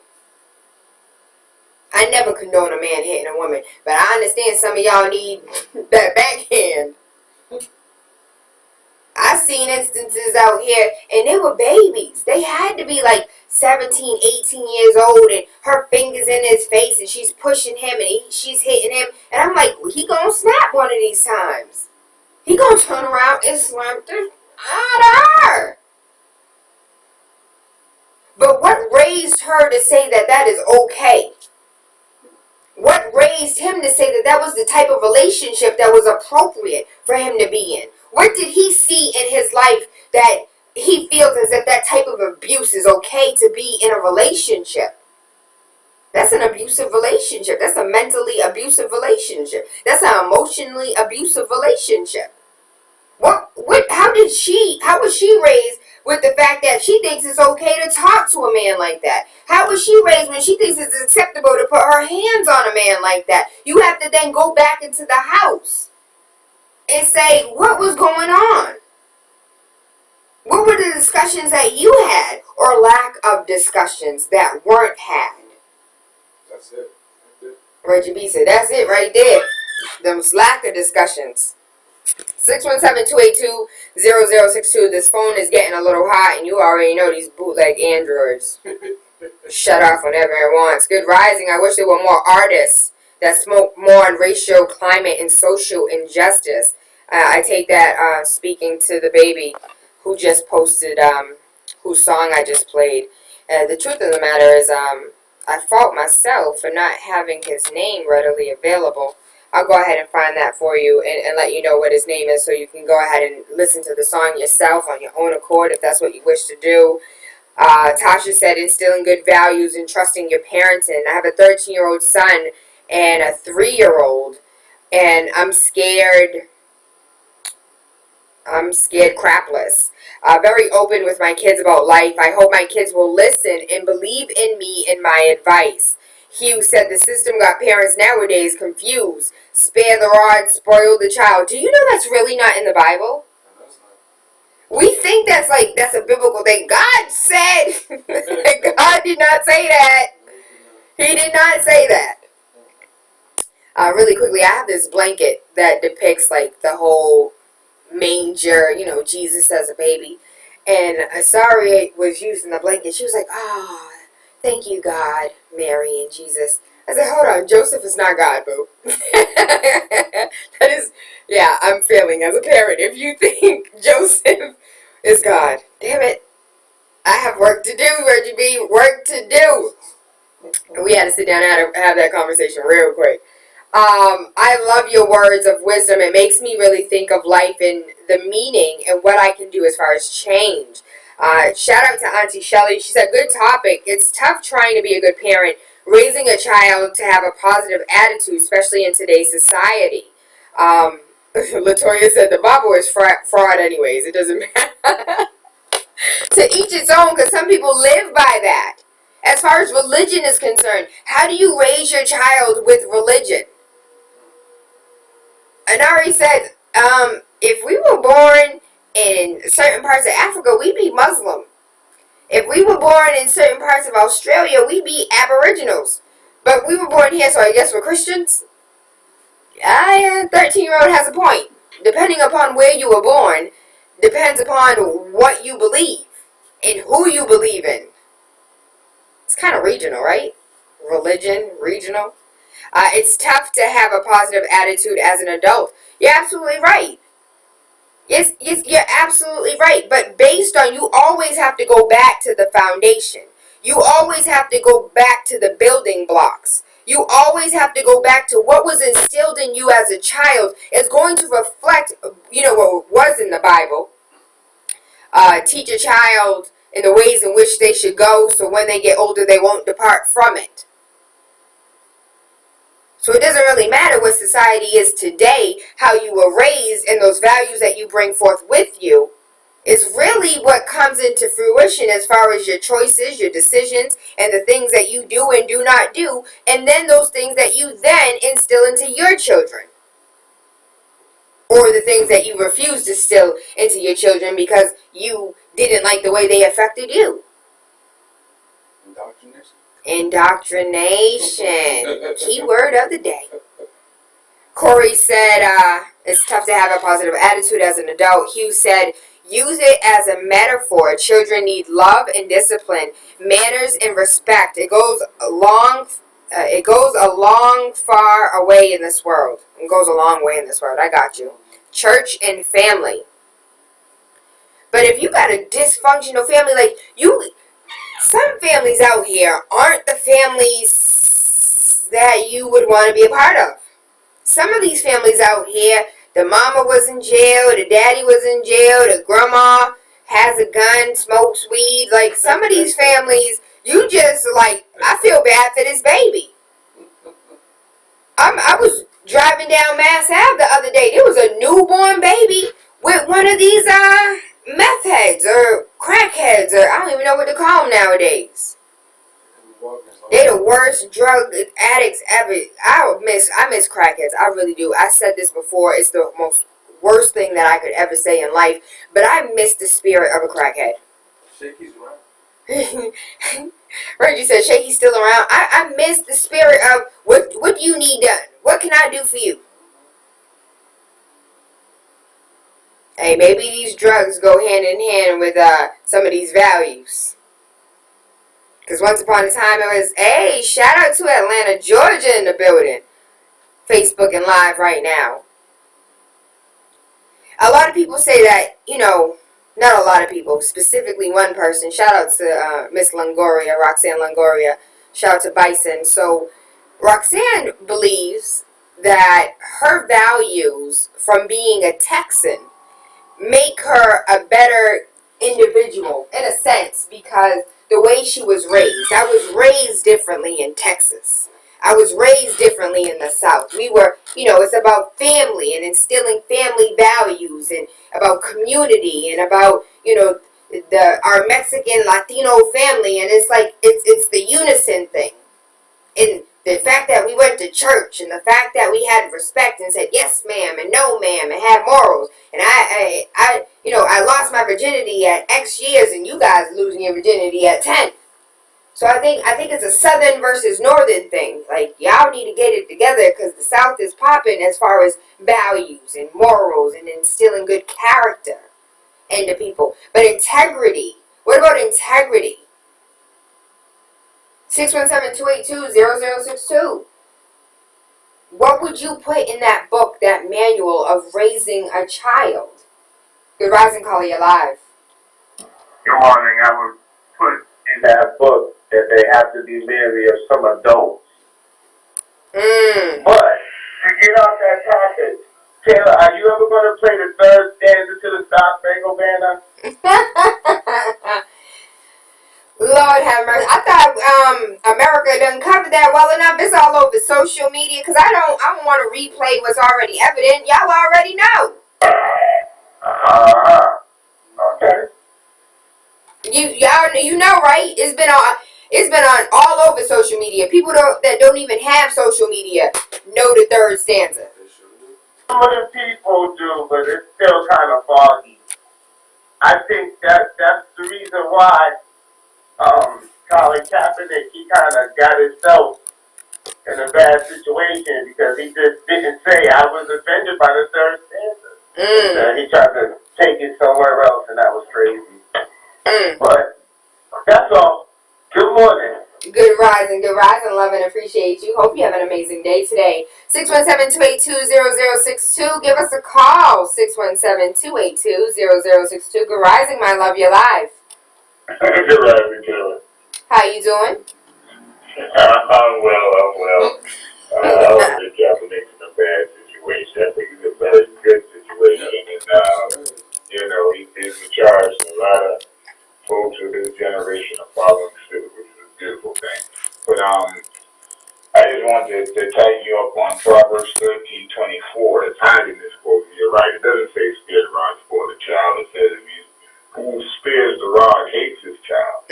I never condone a man hitting a woman, but I understand some of y'all need that backhand. I've seen instances out here, and they were babies. They had to be like 17, 18 years old, and her fingers in his face, and she's pushing him, and she's hitting him. And I'm like, he gonna snap one of these times. He gonna turn around and slam the out of her. But what raised her to say that that is okay? What raised him to say that that was the type of relationship that was appropriate for him to be in? What did he see in his life that he feels as if that type of abuse is okay to be in a relationship? That's an abusive relationship. That's a mentally abusive relationship. That's an emotionally abusive relationship. How was she raised with the fact that she thinks it's okay to talk to a man like that? How was she raised when she thinks it's acceptable to put her hands on a man like that? You have to then go back into the house and say, what was going on? What were the discussions that you had, or lack of discussions that weren't had? That's it. Reggie B said, that's it right there. Them slacker discussions. 617-282-0062. This phone is getting a little hot, and you already know these bootleg androids. Shut off whenever it wants. Good rising. I wish there were more artists that smoke more on racial, climate, and social injustice. I take that speaking to the baby who just posted whose song I just played. The truth of the matter is I fault myself for not having his name readily available. I'll go ahead and find that for you and let you know what his name is so you can go ahead and listen to the song yourself on your own accord if that's what you wish to do. Tasha said instilling good values and trusting your parents. And I have a 13-year-old son and a 3-year-old, and I'm scared crapless. Very open with my kids about life. I hope my kids will listen and believe in me and my advice. Hugh said the system got parents nowadays confused. Spare the rod, spoil the child. Do you know that's really not in the Bible? We think that's a biblical thing. God said, God did not say that. He did not say that. Really quickly, I have this blanket that depicts like the whole manger, Jesus as a baby. And Asari was using the blanket. She was like, oh, thank you, God, Mary, and Jesus. I said, hold on, Joseph is not God, boo. That is, yeah, I'm failing as a parent. If you think Joseph is God, damn it. I have work to do, Reggie B, work to do. And we had to sit down and have that conversation real quick. I love your words of wisdom. It makes me really think of life and the meaning and what I can do as far as change. Shout out to Auntie Shelly. She said, good topic. It's tough trying to be a good parent, raising a child to have a positive attitude, especially in today's society. Latoya said the Bible is fraud anyways. It doesn't matter. To each its own, because some people live by that. As far as religion is concerned, how do you raise your child with religion? Anari said, if we were born in certain parts of Africa, we'd be Muslim. If we were born in certain parts of Australia, we'd be Aboriginals. But we were born here, so I guess we're Christians? 13-year-old has a point. Depending upon where you were born, depends upon what you believe and who you believe in. It's kind of regional, right? Religion, regional. It's tough to have a positive attitude as an adult. You're absolutely right. Yes, you're absolutely right. But based on, you always have to go back to the foundation. You always have to go back to the building blocks. You always have to go back to what was instilled in you as a child. It's going to reflect, what was in the Bible. Teach a child in the ways in which they should go, so when they get older, they won't depart from it. So it doesn't really matter what society is today, how you were raised, and those values that you bring forth with you is really what comes into fruition as far as your choices, your decisions, and the things that you do and do not do, and then those things that you then instill into your children. Or the things that you refuse to instill into your children because you didn't like the way they affected you. Indoctrination. Keyword of the day. Corey said, it's tough to have a positive attitude as an adult. Hugh said, use it as a metaphor. Children need love and discipline, manners and respect. It goes a long far away in this world. It goes a long way in this world. I got you. Church and family. But if you got a dysfunctional family, some families out here aren't the families that you would want to be a part of. Some of these families out here, the mama was in jail, the daddy was in jail, the grandma has a gun, smokes weed. Some of these families, you just I feel bad for this baby. I was driving down Mass Ave the other day. There was a newborn baby with one of these meth heads or crackheads, or I don't even know what to call them nowadays. They're the worst drug addicts ever. I miss crackheads. I really do. I said this before. It's the most worst thing that I could ever say in life. But I miss the spirit of a crackhead. Shaky's right. Reggie said, Shaky's still around. I miss the spirit of what do you need done? What can I do for you? Hey, maybe these drugs go hand in hand with some of these values. Because once upon a time it was, hey, shout out to Atlanta, Georgia in the building. Facebook and live right now. A lot of people say that, not a lot of people, specifically one person. Shout out to Miss Longoria, Roxanne Longoria. Shout out to Bison. So Roxanne believes that her values from being a Texan make her a better individual in a sense because the way she was raised. I was raised differently in Texas. I was raised differently in the South. We were, it's about family and instilling family values and about community and about, our Mexican Latino family. And it's like, it's the unison thing. And the fact that we went to church and the fact that we had respect and said, yes, ma'am, and no, ma'am, and had morals. And I lost my virginity at X years and you guys losing your virginity at 10. So I think it's a Southern versus Northern thing. Like, y'all need to get it together because the South is popping as far as values and morals and instilling good character into people. But integrity, what about integrity? 617-282-0062. What would you put in that book, that manual of raising a child? Good rising, caller, you're live. Good morning. I would put in that book that they have to be leery of some adults. But to get off that topic, Taylor, are you ever going to play the third stanza to the Star-Spangled Banner? Lord have mercy. I thought America done covered that well enough. It's all over social media because I don't want to replay what's already evident. Y'all already know. Okay. You know, right? It's been on all over social media. People that don't even have social media know the third stanza. Some of the people do, but it's still kind of foggy. I think that's the reason why Colin Kaepernick, he kind of got himself in a bad situation because he just didn't say, I was offended by the third stanza. He tried to take it somewhere else, and that was crazy. But that's all. Good morning. Good rising, love and appreciate you. Hope you have an amazing day today. 617-282-0062. Give us a call. 617-282-0062. Good rising, my love. You're live. Good rising, Taylor. How you doing? I'm well. I don't think Kaepernick's in a bad situation. I think it's a very good situation. And, he's in charge, and a lot of folks of his generation are following suit, which is a beautiful thing. But I just wanted to tighten you up on Proverbs 13:24. The time in this quote, you're right. It doesn't say spare the rod, spoil the child. It says who spares the rod hates his child.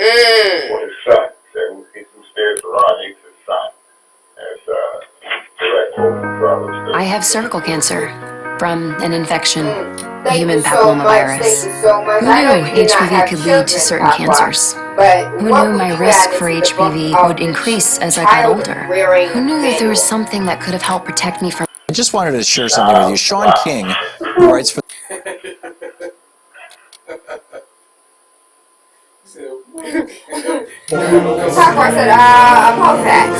Or his son. So who spares the rod hates his son. That's direct quote from Proverbs 13. I have cervical cancer from an infection, Thank human you so papillomavirus. much. Thank you so much. Who I know knew you did not HPV have could lead children, to certain Papa, cancers? but Who what knew would my you risk add for into the book HPV of would the increase as I got child older? rearing Who knew that there was manual? something that could have helped protect me from... I just wanted to share something with you. Sean King, who writes for Popcorn said, I'm all fat.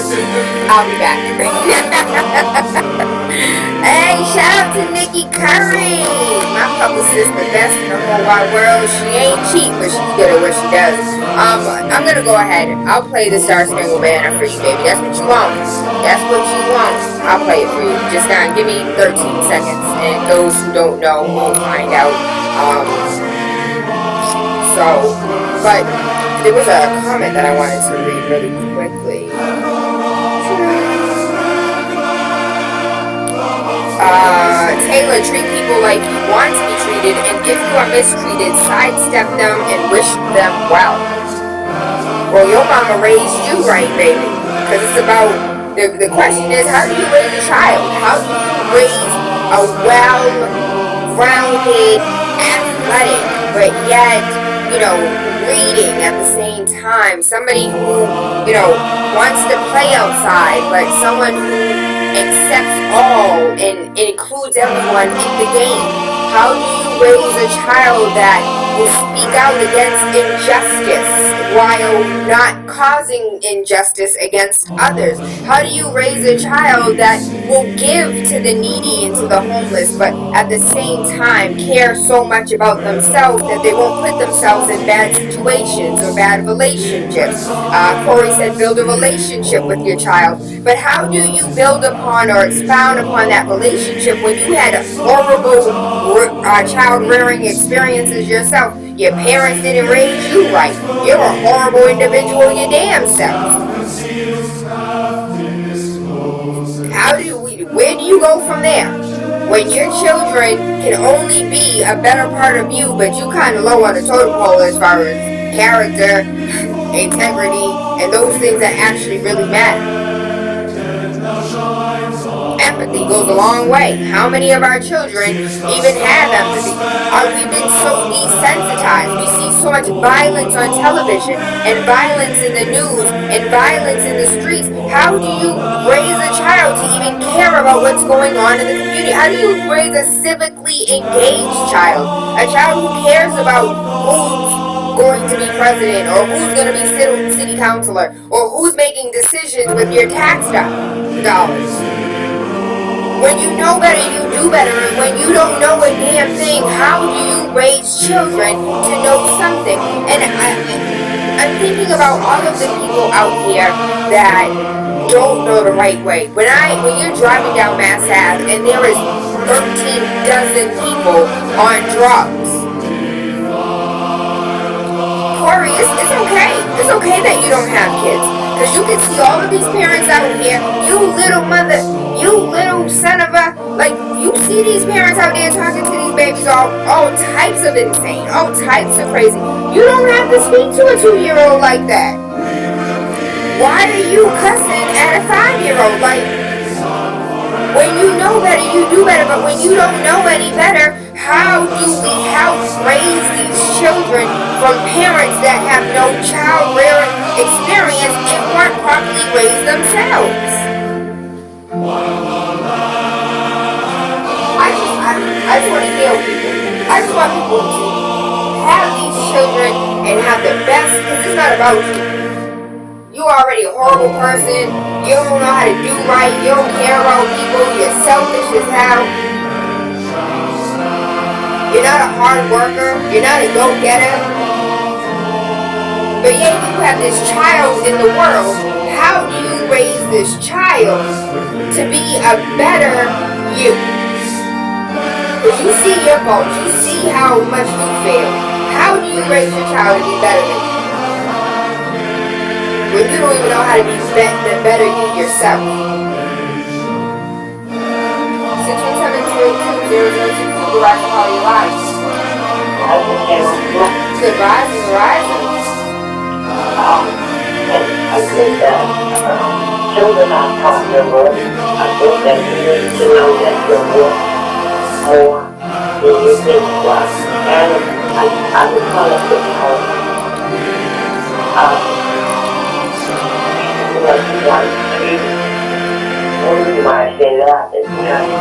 I'll be back. Hey, shout out to Nikki Curry. My publicist, the best in the whole wide world. She ain't cheap, but she's good at what she does. I'm gonna go ahead. I'll play the Star Spangled Banner for you, baby. That's what you want. That's what you want. I'll play it for you. Just now, give me 13 seconds. And those who don't know will find out. But there was a comment that I wanted to read really quickly. Tayla, treat people like you want to be treated, and if you are mistreated, sidestep them and wish them well. Well, your mama raised you right, baby. Because it's about, the question is, how do you raise a child? How do you raise a well-rounded, athletic, but yet, reading at the same time, somebody who, wants to play outside, but someone who accepts all and includes everyone in the game? How do you raise a child that will speak out against injustice while not causing injustice against others? How do you raise a child that will give to the needy and to the homeless, but at the same time care so much about themselves that they won't put themselves in bad situations or bad relationships? Corey said build a relationship with your child, but how do you build upon or expound upon that relationship when you had horrible child rearing experiences yourself? Your parents didn't raise you right. You're a horrible individual your damn self. Where do you go from there? When your children can only be a better part of you, but you kind of low on the totem pole as far as character, integrity, and those things that actually really matter. Empathy goes a long way. How many of our children even have empathy? We've been so desensitized. We see so much violence on television and violence in the news and violence in the streets. How do you raise a child to even care about what's going on in the community? How do you raise a civically engaged child? A child who cares about who's going to be president, or who's going to be city councilor, or who's making decisions with your tax dollars. When you know better, you do better. And when you don't know a damn thing, how do you raise children to know something? And I'm thinking about all of the people out here that don't know the right way. When you're driving down Mass Ave and there is 13 dozen people on drugs, Corey, it's okay. It's okay that you don't have kids. Because you can see all of these parents out here, you little son of a, you see these parents out there talking to these babies all types of insane, all types of crazy. You don't have to speak to a 2-year-old like that. Why are you cussing at a 5-year-old? When you know better, you do better. But when you don't know any better, how do we help raise these children from parents that have no child rearing experience and weren't properly raised themselves? I just want to heal people. I just want people to have these children and have the best, because it's not about you. You're already a horrible person. You don't know how to do right. You don't care about people. You're selfish as hell. You're not a hard worker. You're not a go-getter. But yet you have this child in the world. How do you raise this child to be a better you? Because you see your faults. You see how much you fail. How do you raise your child to be better than you? When you don't even know how to be the better you yourself. 617-202-0062, the right to call your life. Good rising, rising. I think that children are taught their worth. I think that you need to know that you're worth more than you think you are. And I would call it this home. The reason why I say that is because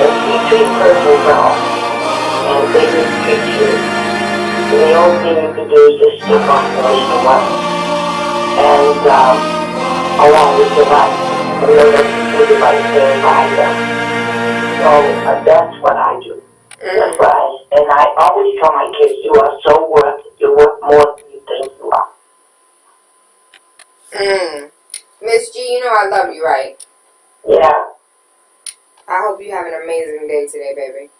if you treat a person well and they mistreat you, the only thing you can do is just stick on emotional wealth and along with your life, and know that you do the right thing by them. So that's what I do. That's what and I always tell my kids, you are so worth, you're worth more than you think you are. Miss G, you know I love you, right? Yeah. I hope you have an amazing day today, baby.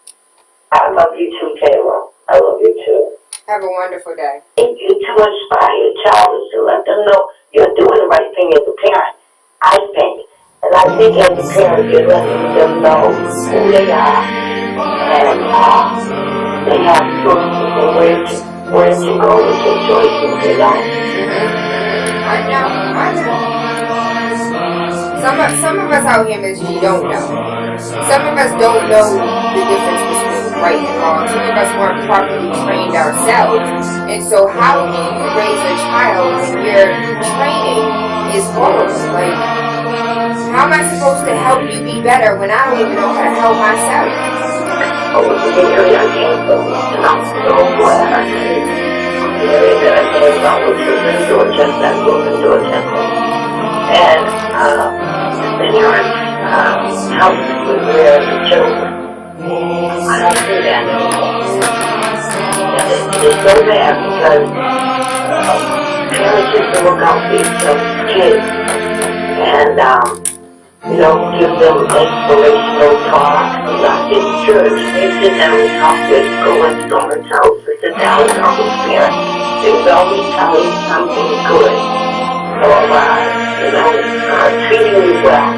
I love you too, Tayla. I love you too. Have a wonderful day. Thank you to inspire your child is to let them know you're doing the right thing as a parent, I think. And I think as a parent, you're letting them know who they are and they have choices and where to go with their choices, you know. I know. Some of us out here, Miss G, don't know. Some of us don't know the difference between right and wrong. Some of us weren't properly trained ourselves. And so how do you raise a child when your training is horrible? Like, how am I supposed to help you be better when I don't even know how to help myself? I was the area I came from, and I'm so glad I came. The area that I came from, which was in Dorchester, I grew up in Dorchester. And the parents' house was where the children. I don't see that anymore. And it's so bad because parents used to look out for each other's kids. And, give them inspirational talk. Like in church, they sit down and talk with, go into someone's house, and sit down and talk with parents. They was always telling something good. Or, treating you well.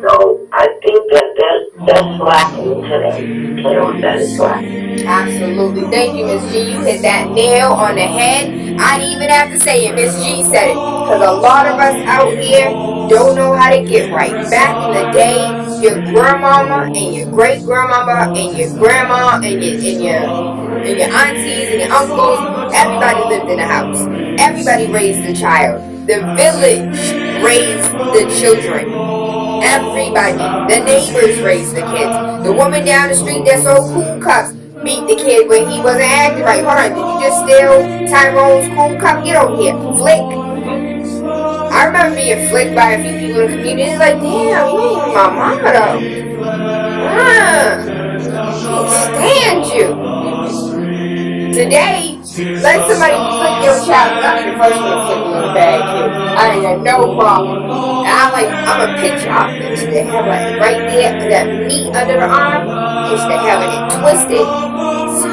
So I think that's lacking today. That is lacking. Absolutely. Thank you, Miss G. You hit that nail on the head. I didn't even have to say it. Miss G said it. Because a lot of us out here don't know how to get right. Back in the day, your grandmama and your great grandmama and your grandma and your aunties and your uncles, everybody lived in a house. Everybody raised a child. The village raised the children. Everybody. The neighbors raised the kids. The woman down the street that sold cool cups beat the kid when he wasn't acting right. Hold on, did you just steal Tyrone's cool cup? Get over here. Flick. I remember being flicked by a few people in the community. It's like, damn, you ain't even my mama though. Can't stand you. Today, let somebody flick your child. I'll be the first one to flick a little bad kid. I ain't got no problem. And I'm a picture. I'll pinch the hell out of right there, that meat under the arm, pinch the hell out of it, twist it. So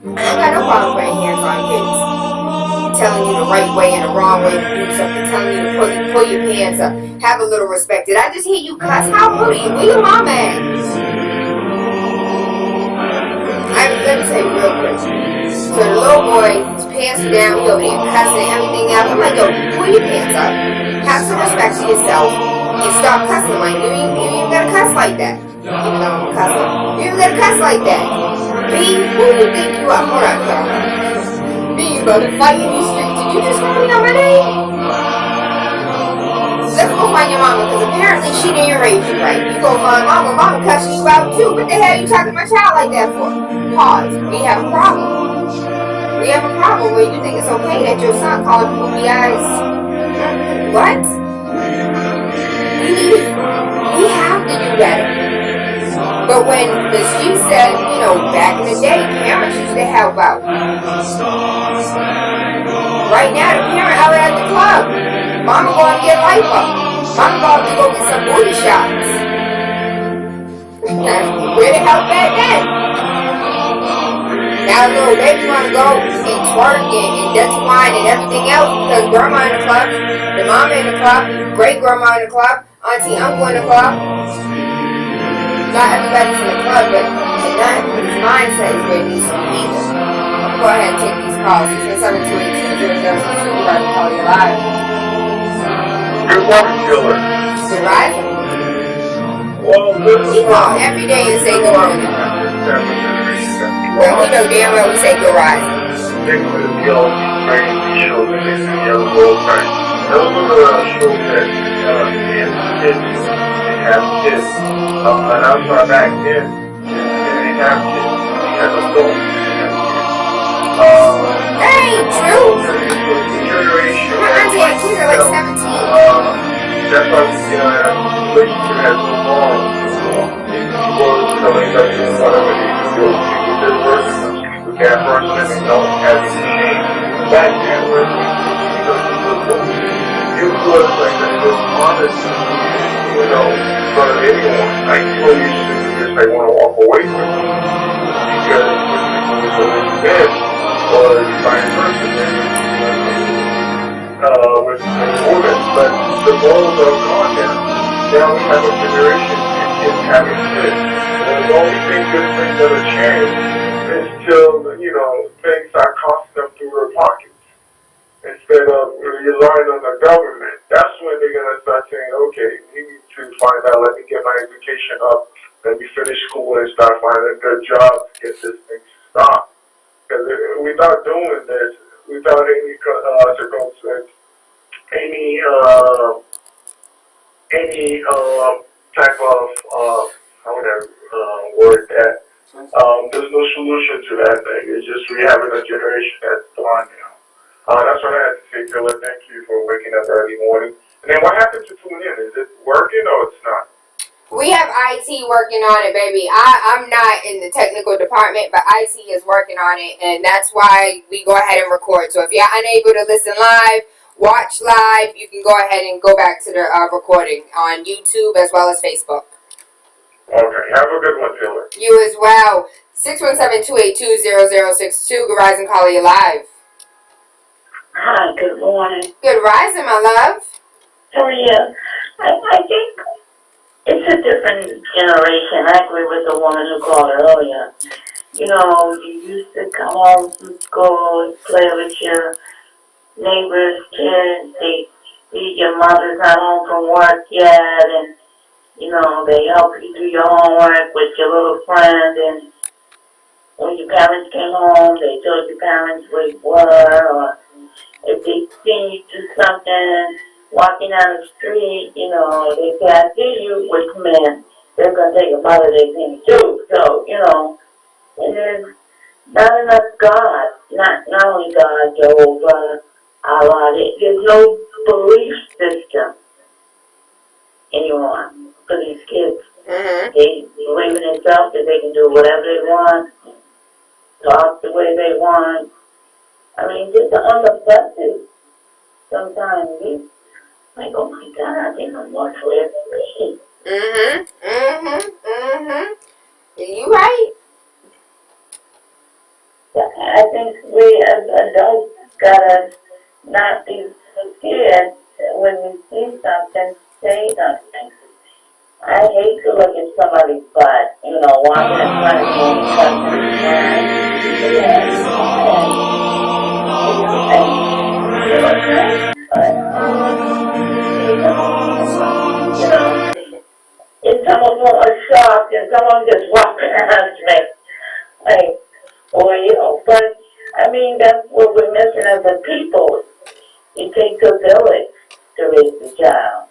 I ain't got no problem putting hands on kids. Telling you the right way and the wrong way to do something. Telling you to pull your pants up. Have a little respect. Did I just hear you cuss? How old are you? Where your mama at? Let me tell you real quick. So the little boy, his pants are down, he over there cussing, everything else. I'm like, yo, pull your pants up. Have some respect for yourself and stop cussing. Like, you ain't even gotta cuss like that. Even though I'm cussing. You ain't gotta cuss like that. B, who do you think you are? Hold on. B, you about to fight in these streets. Did you just call me on my name? Let's go find your mama, because apparently she didn't raise you right. You go find mama, mama cussing you out too. What the hell you talking to my child like that for? Pause. We have a problem. We have a problem where you think it's okay that your son called you booby eyes. What? We have to do better. But when Ms. G said, back in the day, parents used to help out. Right now, the parent out at the club. Mama going to get lipo. Mama going to go get some booty shots. Where the hell back then? Now little baby want to go and twerk and Dutch wine and everything else because grandma in the club, the mama in the club, great grandma in the club, auntie, uncle in the club. Not everybody's in the club, but not everybody's mindset is where it needs to be either. Go ahead and take these calls. 672-820-0002. We're about to call you live. Good morning, Killer. Good rising. Well, We call every day and say good morning. Well, we know damn well we say good rising. Particularly the old crazy shows that they see young old time. Those are shows that they have kids. And I'm sorry, back then, they have kids. They have adults. That ain't true. My auntie and kids are like 17. That's why relationship has moved on. People, like whatever they do, this person will sleep with that person and they don't have any shame. Back then, when you was like this honest, in front of anyone, like people used to just like want to walk away from you because it was so bad, or vice versa, with women. But the roles are gone now. Now we have a generation of kids having kids. And the only thing good things that are changed is till, things start costing them through their pockets. Instead of relying on the government. That's when they're going to start saying, okay, we need to find out, let me get my education up maybe finish school and start finding a good job to get this thing stopped. Because without doing this, without any circumstance, any type of how would I word that? There's no solution to that thing. It's just we having a generation that's gone now. That's what I had to say, Tayla. Thank you for waking up early morning. And then what happened to tune in? Is it working or it's not? We have IT working on it, baby. I'm not in the technical department, but IT is working on it, and that's why we go ahead and record. So if you're unable to listen live, watch live, you can go ahead and go back to the recording on YouTube as well as Facebook. Okay, have a good one, Tayla. You as well. 617-282-0062. Good rising, caller, you live. Hi, good morning. Good rising, my love. So yeah, I think it's a different generation. I agree with the woman who called earlier. You know, you used to come home from school, play with your neighbors' kids. They see your mother's not home from work yet, and you know, they help you do your homework with your little friend. And when your parents came home, they told your parents where you were, or if they seen you do something, walking down the street, you know, they say, I see you with men. They're going to take a holiday thing too. So, you know, and there's not enough God. Not only God, Jehovah, Allah. There's no belief system anymore for these kids. Mm-hmm. They believe in themselves that they can do whatever they want, talk the way they want. I mean, just on the buses, sometimes it's like, oh my God, they don't want to live free. You right. I think we as adults gotta not be scared when we see something, say something. I hate to look at somebody's butt, you know, walking in front of me and touching his hand. And some of them are shocked, and some of them just walk past me. Like, or, you know, but, I mean, that's what we're missing as a people. It takes a village to raise a child.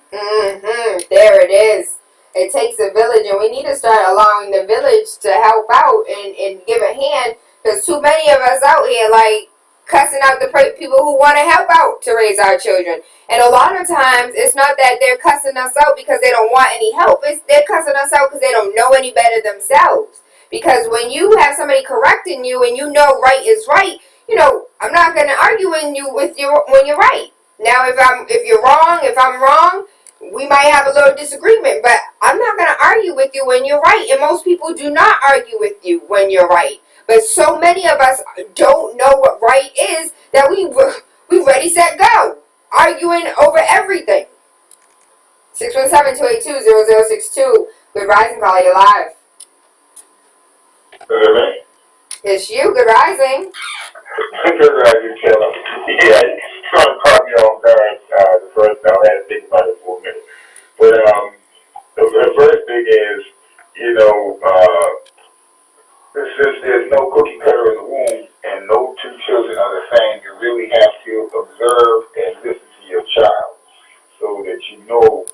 There it is. It takes a village, and we need to start allowing the village to help out and give a hand, because too many of us out here, like, cussing out the people who want to help out to raise our children. And a lot of times, it's not that they're cussing us out because they don't want any help. It's they're cussing us out because they don't know any better themselves. Because when you have somebody correcting you and you know right is right, you know, I'm not going to argue with you when you're right. Now, if you're wrong, if I'm wrong, we might have a little disagreement, but I'm not going to argue with you when you're right. And most people do not argue with you when you're right. But so many of us don't know what right is that we ready, set, go. Arguing over everything. 617-282-0062. Good rising, caller, you're live. It's you, good rising. Good rising, Tayla. Yeah, it's trying to caught me off guard the first time. I had to think about it for a minute. But the first thing is, you know, since there's no cookie cutter in the womb and no two children are the same, you really have to observe and listen to your child so that you know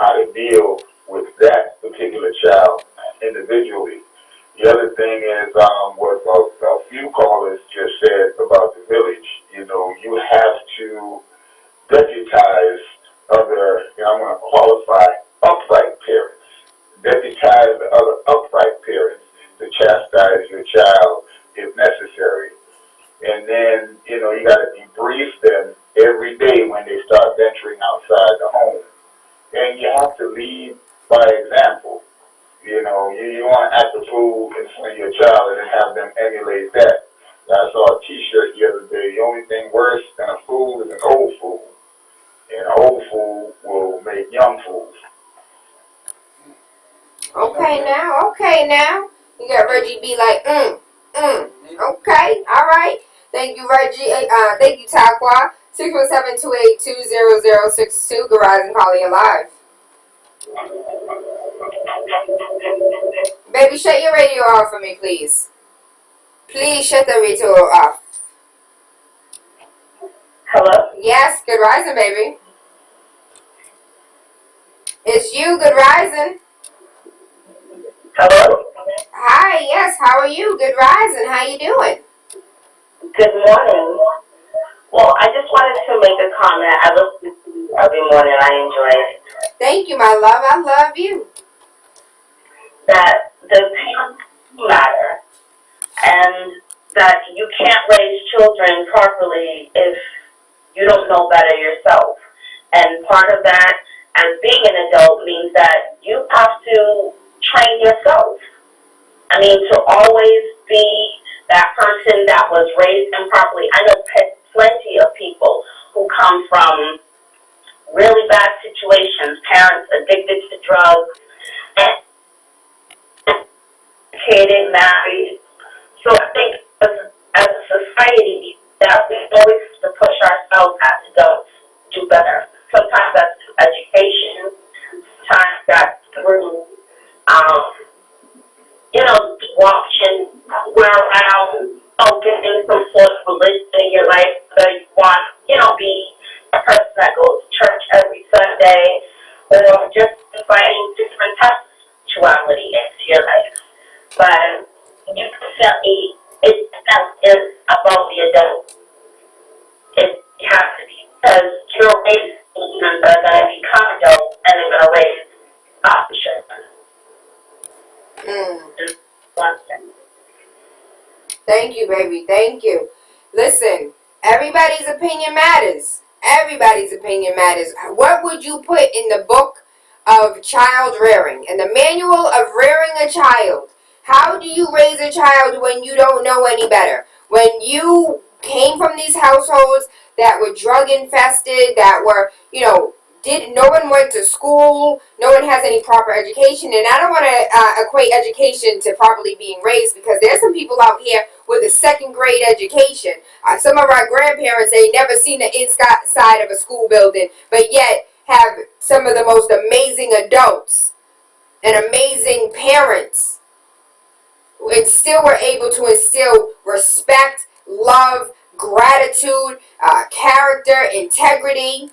how to deal with that particular child individually. The other thing is what a few callers just said about the village. You know, you have to deputize other, I'm going to qualify, upright parents. Deputize the other upright parents to chastise your child if necessary. And then, you got to debrief them every day when they start venturing outside the home. And you have to lead by example. You want to act the fool in front of your child and then have them emulate that. I saw a t-shirt the other day. The only thing worse than a fool is an old fool. And an old fool will make young fools. Okay now. You got Reggie be like, Okay, all right. Thank you, Reggie. Thank you, Taqua. 617-282-0062. Good rising, caller, you're live. Baby, shut your radio off for me, please. Please shut the radio off. Hello? Yes, good rising, baby. It's you, good rising. Hello? Hi, yes, how are you? Good rising, how you doing? Good morning. Well, I just wanted to make a comment. I listen to you every morning. I enjoy it. Thank you, my love. I love you. That the parents matter, and that you can't raise children properly if you don't know better yourself. And part of that, as being an adult, means that you have to train yourself. I mean, to always be that person that was raised improperly. I know plenty of people who come from really bad situations, parents addicted to drugs, educated, married. So I think as a society that we always have to push ourselves as adults to do better. Sometimes that's through education, sometimes that's through watching where around, getting some sort of religion in your life, whether you want, be a person that goes to church every Sunday, or just inviting different types of spirituality into your life. But you definitely, it is about the adult. It has to be, because your raised children are going to become adults, and they're going to raise children. Just one second. Thank you, baby. Thank you. Listen, everybody's opinion matters. Everybody's opinion matters. What would you put in the book of child rearing, in the manual of rearing a child? How do you raise a child when you don't know any better? When you came from these households that were drug infested, that were, no one went to school, no one has any proper education, and I don't want to equate education to properly being raised, because there's some people out here with a second grade education. Some of our grandparents, they never seen the inside of a school building, but yet have some of the most amazing adults and amazing parents, and still were able to instill respect, love, gratitude, character, integrity,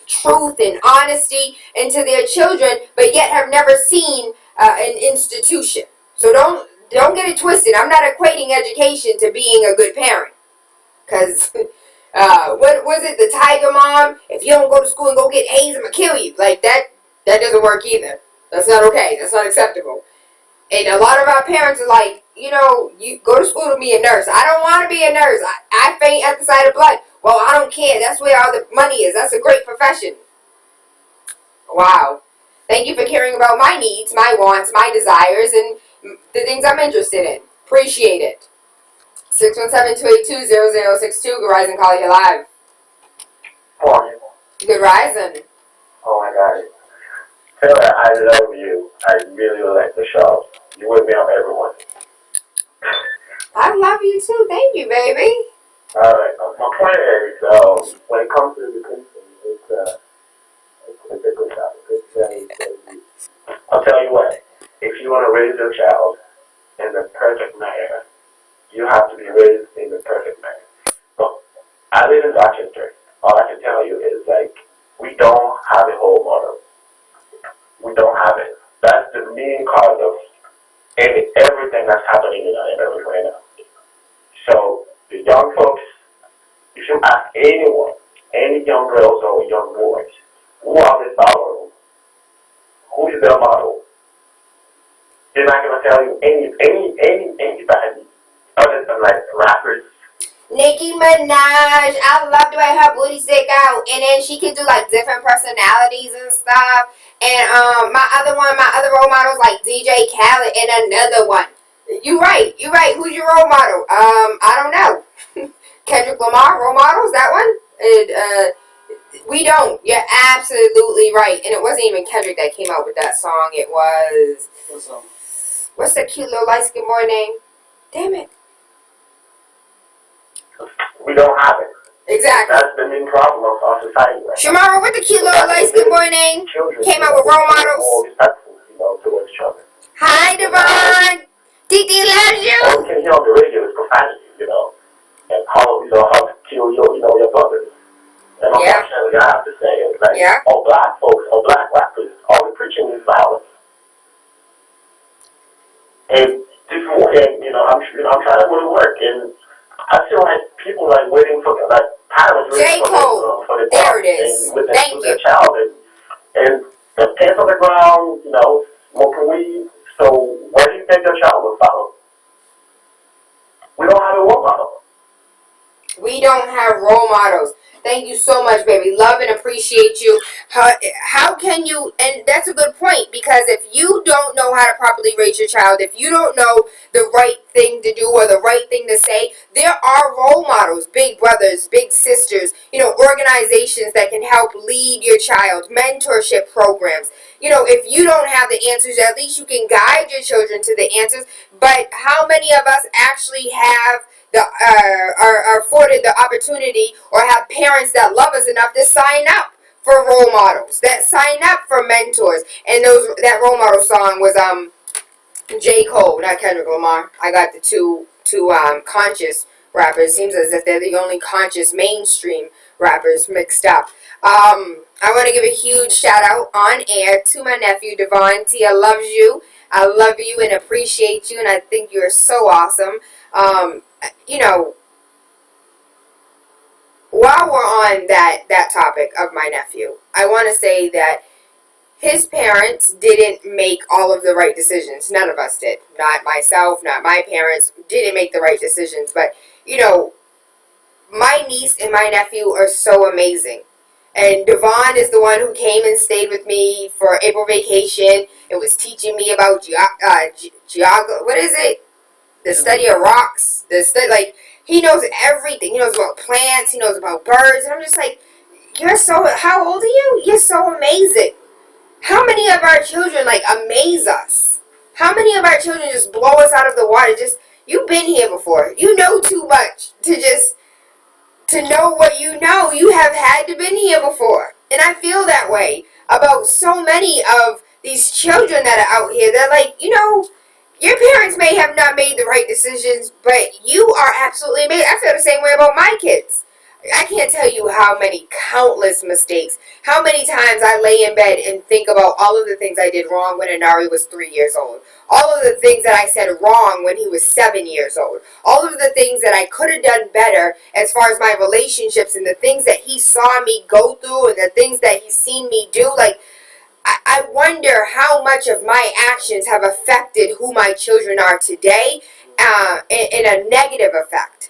truth, and honesty into their children, but yet have never seen an institution. So don't get it twisted. I'm not equating education to being a good parent, because what was it, the Tiger Mom? If you don't go to school and go get A's, I'm gonna kill you. Like that doesn't work either. That's not okay. That's not acceptable. And a lot of our parents are like, you go to school to be a nurse. I don't want to be a nurse. I faint at the sight of blood. Well, I don't care. That's where all the money is. That's a great profession. Wow. Thank you for caring about my needs, my wants, my desires, and the things I'm interested in. Appreciate it. 617-282-0062. Good rising, calling you live. Morning. Good rising. Oh my God. Taylor, I love you. I really like the show. You wake me up every morning. I love you too. Thank you, baby. Alright, my point is, when it comes to education, it's a good topic. I'll tell you what, if you want to raise your child in the perfect manner, you have to be raised in the perfect manner. So, I live in Rochester. All I can tell you is, we don't have a whole model. We don't have it. That's the main cause of everything that's happening in America right now. So, the young folks, if you ask anyone, any young girls or young boys, who are they following? Who is their model? They're not going to tell you anybody other than rappers. Nicki Minaj, I love the way her booty stick out, and then she can do different personalities and stuff. And my other role models like DJ Khaled and another one. You're right. Who's your role model? I don't know. Kendrick Lamar, role models, that one? We don't. You're absolutely right. And it wasn't even Kendrick that came out with that song. It was, what's that cute little light skin boy name? Damn it. We don't have it. Exactly. That's the main problem of our society right now. Shamara, what the cute little light skin boy name? Children Came out with role models. More respectful, towards each other. Hi, Devon. hear on the radio is profanity, and how, how to kill your brothers. And unfortunately, I have to say, it's like, all black folks, all black rappers, all we're preaching is violence. And this morning, I'm trying to go to work, and I feel like people like waiting for, like, parents waiting for the there it is. And with their child, and the pants on the ground, smoking weed. So where do you think your child will follow? We don't have a role model. We don't have role models. Thank you so much, baby. Love and appreciate you. How can you, and that's a good point, because if you don't know how to properly raise your child, if you don't know the right thing to do or the right thing to say, there are role models, big brothers, big sisters, organizations that can help lead your child, mentorship programs. If you don't have the answers, at least you can guide your children to the answers. But how many of us actually have are afforded the opportunity or have parents that love us enough to sign up for role models, that sign up for mentors? And that role model song was J. Cole, not Kendrick Lamar. I got the two conscious rappers. Seems as if they're the only conscious mainstream rappers mixed up. I want to give a huge shout out on air to my nephew Devon. Tia loves you. I love you and appreciate you, and I think you're so awesome. While we're on that topic of my nephew, I want to say that his parents didn't make all of the right decisions. None of us did. Not myself, not my parents didn't make the right decisions. But, my niece and my nephew are so amazing. And Devon is the one who came and stayed with me for April vacation and was teaching me about what is it? The study of rocks. He knows everything. He knows about plants. He knows about birds. And I'm just like, how old are you? You're so amazing. How many of our children, amaze us? How many of our children just blow us out of the water? You've been here before. You know too much to know what you know. You have had to been here before. And I feel that way about so many of these children that are out here. They're like, your parents may have not made the right decisions, but you are absolutely amazing. I feel the same way about my kids. I can't tell you how many countless mistakes, how many times I lay in bed and think about all of the things I did wrong when Anari was 3 years old. All of the things that I said wrong when he was 7 years old. All of the things that I could have done better as far as my relationships and the things that he saw me go through and the things that he's seen me do. I wonder how much of my actions have affected who my children are today in a negative effect.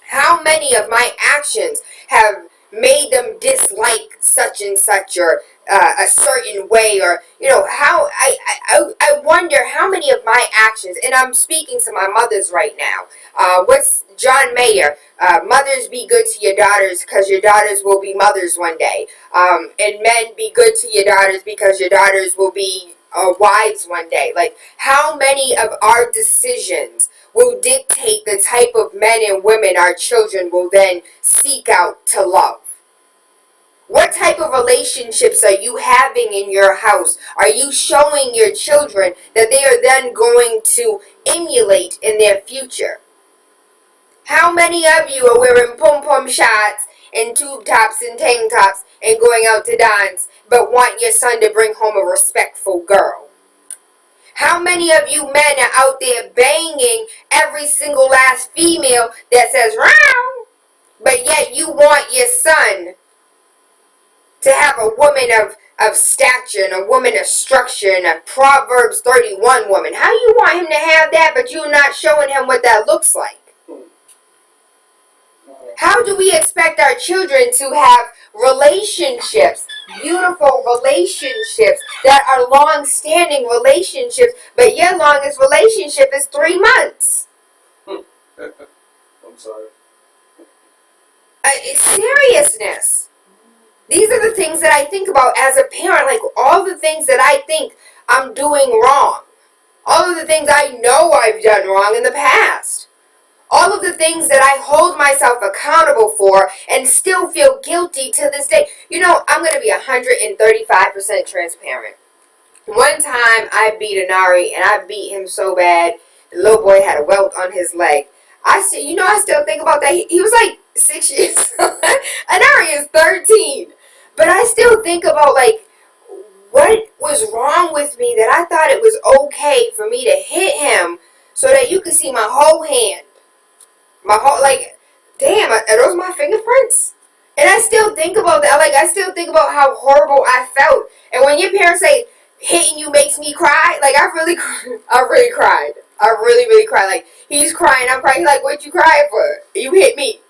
How many of my actions have made them dislike such and such or a certain way, or how I wonder how many of my actions, and I'm speaking to my mothers right now. What's John Mayer? Mothers, be good to your daughters because your daughters will be mothers one day. And men, be good to your daughters because your daughters will be wives one day. How many of our decisions will dictate the type of men and women our children will then seek out to love? What type of relationships are you having in your house? Are you showing your children that they are then going to emulate in their future? How many of you are wearing pom-pom shots and tube tops and tank tops and going out to dance, but want your son to bring home a respectful girl? How many of you men are out there banging every single last female that says "row," but yet you want your son to have a woman of stature and a woman of structure and a Proverbs 31 woman? How you want him to have that, but you're not showing him what that looks like? How do we expect our children to have relationships, beautiful relationships that are long-standing relationships, but your longest relationship is 3 months? I'm sorry. Seriousness. These are the things that I think about as a parent, all the things that I think I'm doing wrong. All of the things I know I've done wrong in the past. All of the things that I hold myself accountable for and still feel guilty to this day. I'm going to be 135% transparent. One time I beat Anari, and I beat him so bad The little boy had a welt on his leg. I still think about that. He was like 6 years old. And now he is 13. But I still think about, like, what was wrong with me that I thought it was okay for me to hit him so that you could see my whole hand. My whole, like, damn, are those my fingerprints? And I still think about that. Like, I still think about how horrible I felt. And when your parents say, hitting you makes me cry, like, I really cried. I really, really cried. Like, he's crying, I'm crying. He's like, what'd you cry for? You hit me.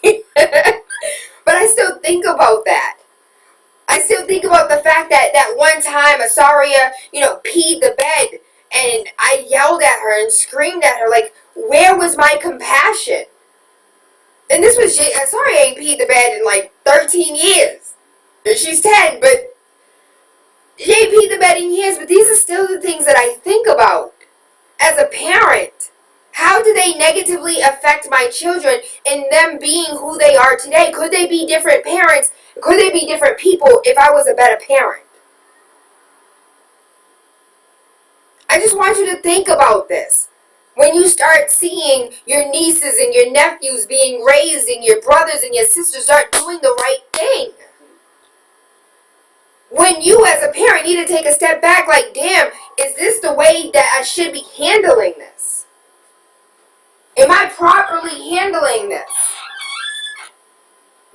But I still think about that. I still think about the fact that one time Asaria, peed the bed. And I yelled at her and screamed at her. Like, where was my compassion? And this was, Asaria ain't peed the bed in like 13 years. And she's 10, but she ain't peed the bed in years. But these are still the things that I think about as a parent. How do they negatively affect my children in them being who they are today? Could they be different parents? Could they be different people if I was a better parent? I just want you to think about this. When you start seeing your nieces and your nephews being raised and your brothers and your sisters aren't doing the right thing. When you as a parent need to take a step back, like, damn, is this the way that I should be handling this? Am I properly handling this?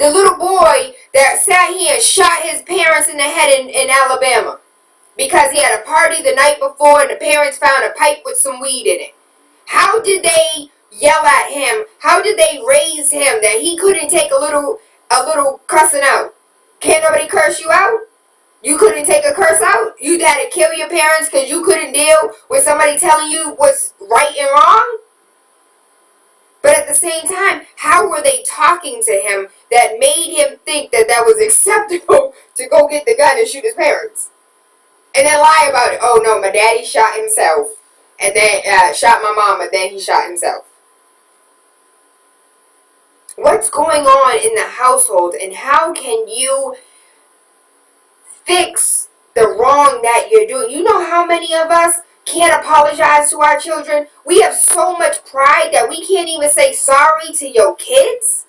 The little boy that sat here and shot his parents in the head in Alabama because he had a party the night before and the parents found a pipe with some weed in it. How did they yell at him? How did they raise him that he couldn't take a little cussing out? Can't nobody curse you out? You couldn't take a curse out? You had to kill your parents because you couldn't deal with somebody telling you what's right and wrong? But at the same time, how were they talking to him that made him think that was acceptable to go get the gun and shoot his parents? And then lie about it. Oh no, my daddy shot himself. And then shot my mom, and then he shot himself. What's going on in the household, and how can you fix the wrong that you're doing? You know how many of us can't apologize to our children? We have so much pride that we can't even say sorry to your kids.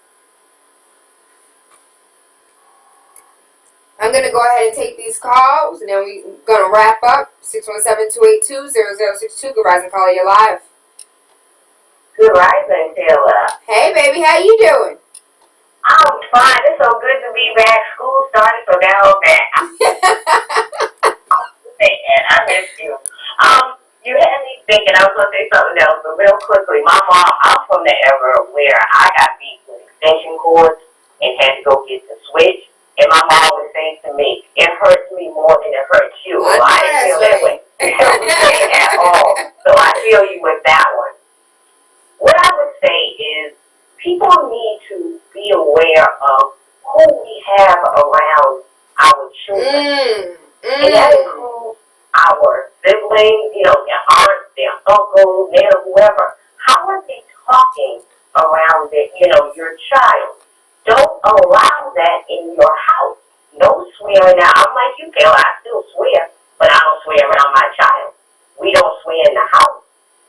I'm going to go ahead and take these calls, and then we're going to wrap up. 617-282-0062. Good rising, caller, you're live. Good rising, Tayla. Hey, baby, how you doing? I'm fine. It's so good to be back. School started, so now I'm back. I miss you. You had me thinking. I was going to say something else, but real quickly. My mom, I'm from the era where I got beat with extension cords and had to go get the switch. And my mom would say to me, it hurts me more than it hurts you. Well, I didn't feel that way at all. So I feel you with that one. What I would say is people need to be aware of who we have around our children. And that includes our siblings, their aunts, their uncles, their whoever. How are they talking around your child? Don't allow that in your house. No swearing. Now, I'm like you, Taylor. I still swear, but I don't swear around my child. We don't swear in the house.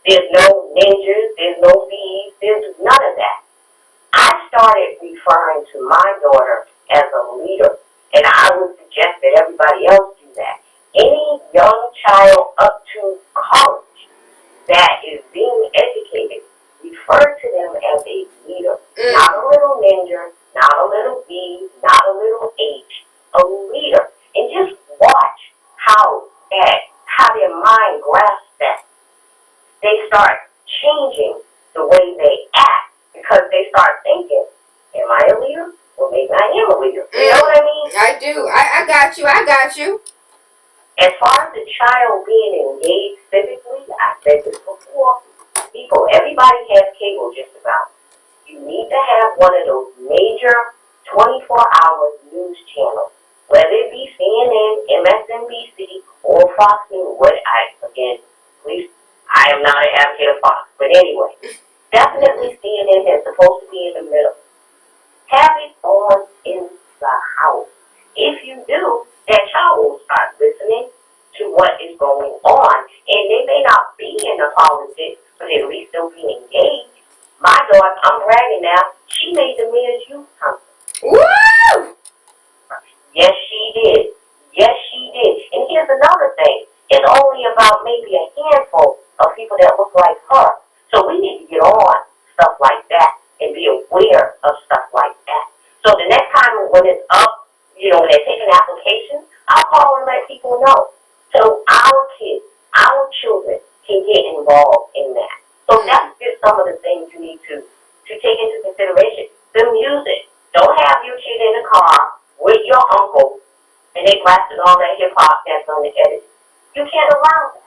There's no ninjas. There's no thieves. There's none of that. I started referring to my daughter as a leader, and I would suggest that everybody else do that. Any young child up to college that is being educated, refer to them as a leader. Not a little ninja, not a little B, not a little H, a leader. And just watch how their mind grasps that. They start changing the way they act because they start thinking, am I a leader? Well, maybe I am a leader. You know what I mean? I do. I got you. As far as the child being engaged civically, I said this before, everybody has cable just about. You need to have one of those major 24-hour news channels, whether it be CNN, MSNBC, or Fox News. I am not an advocate of Fox, but anyway, definitely CNN is supposed to be in the middle. Have it on in the house. If you do, that child will start listening to what is going on, and they may not be in a into politics, but at least they'll be engaged. My daughter, I'm bragging now, she made the mayor's youth council. Woo! Yes, she did. Yes, she did. And here's another thing. It's only about maybe a handful of people that look like her. So we need to get on stuff like that and be aware of stuff like that. So the next time when it's up, when they're taking applications, I'll call and let people know. So our kids, our children can get involved in that. So that's just some of the things you need to take into consideration. The music. Don't have your kid in the car with your uncle and they blasted all that hip hop that's on the edit. You can't allow that.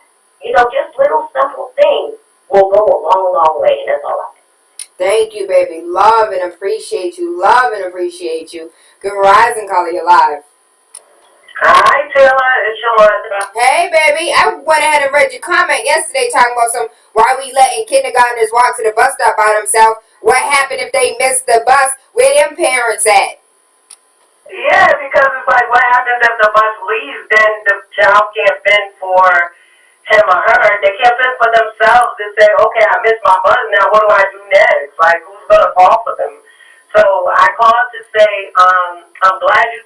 Just little simple things will go a long, long way, and that's all I think. Thank you, baby. Love and appreciate you. Love and appreciate you. Good rising, Carly. You're live. Hi, Tayla. It's Yolanda. Hey, baby. I went ahead and read your comment yesterday talking about why we letting kindergartners walk to the bus stop by themselves. What happened if they missed the bus? Where them parents at? Yeah, because it's like, what happens if the bus leaves? Then the child can't fend for him or her. They can't fend for themselves to say, okay, I missed my bus. Now what do I do next? Like, who's going to call for them? So I called to say, I'm glad you're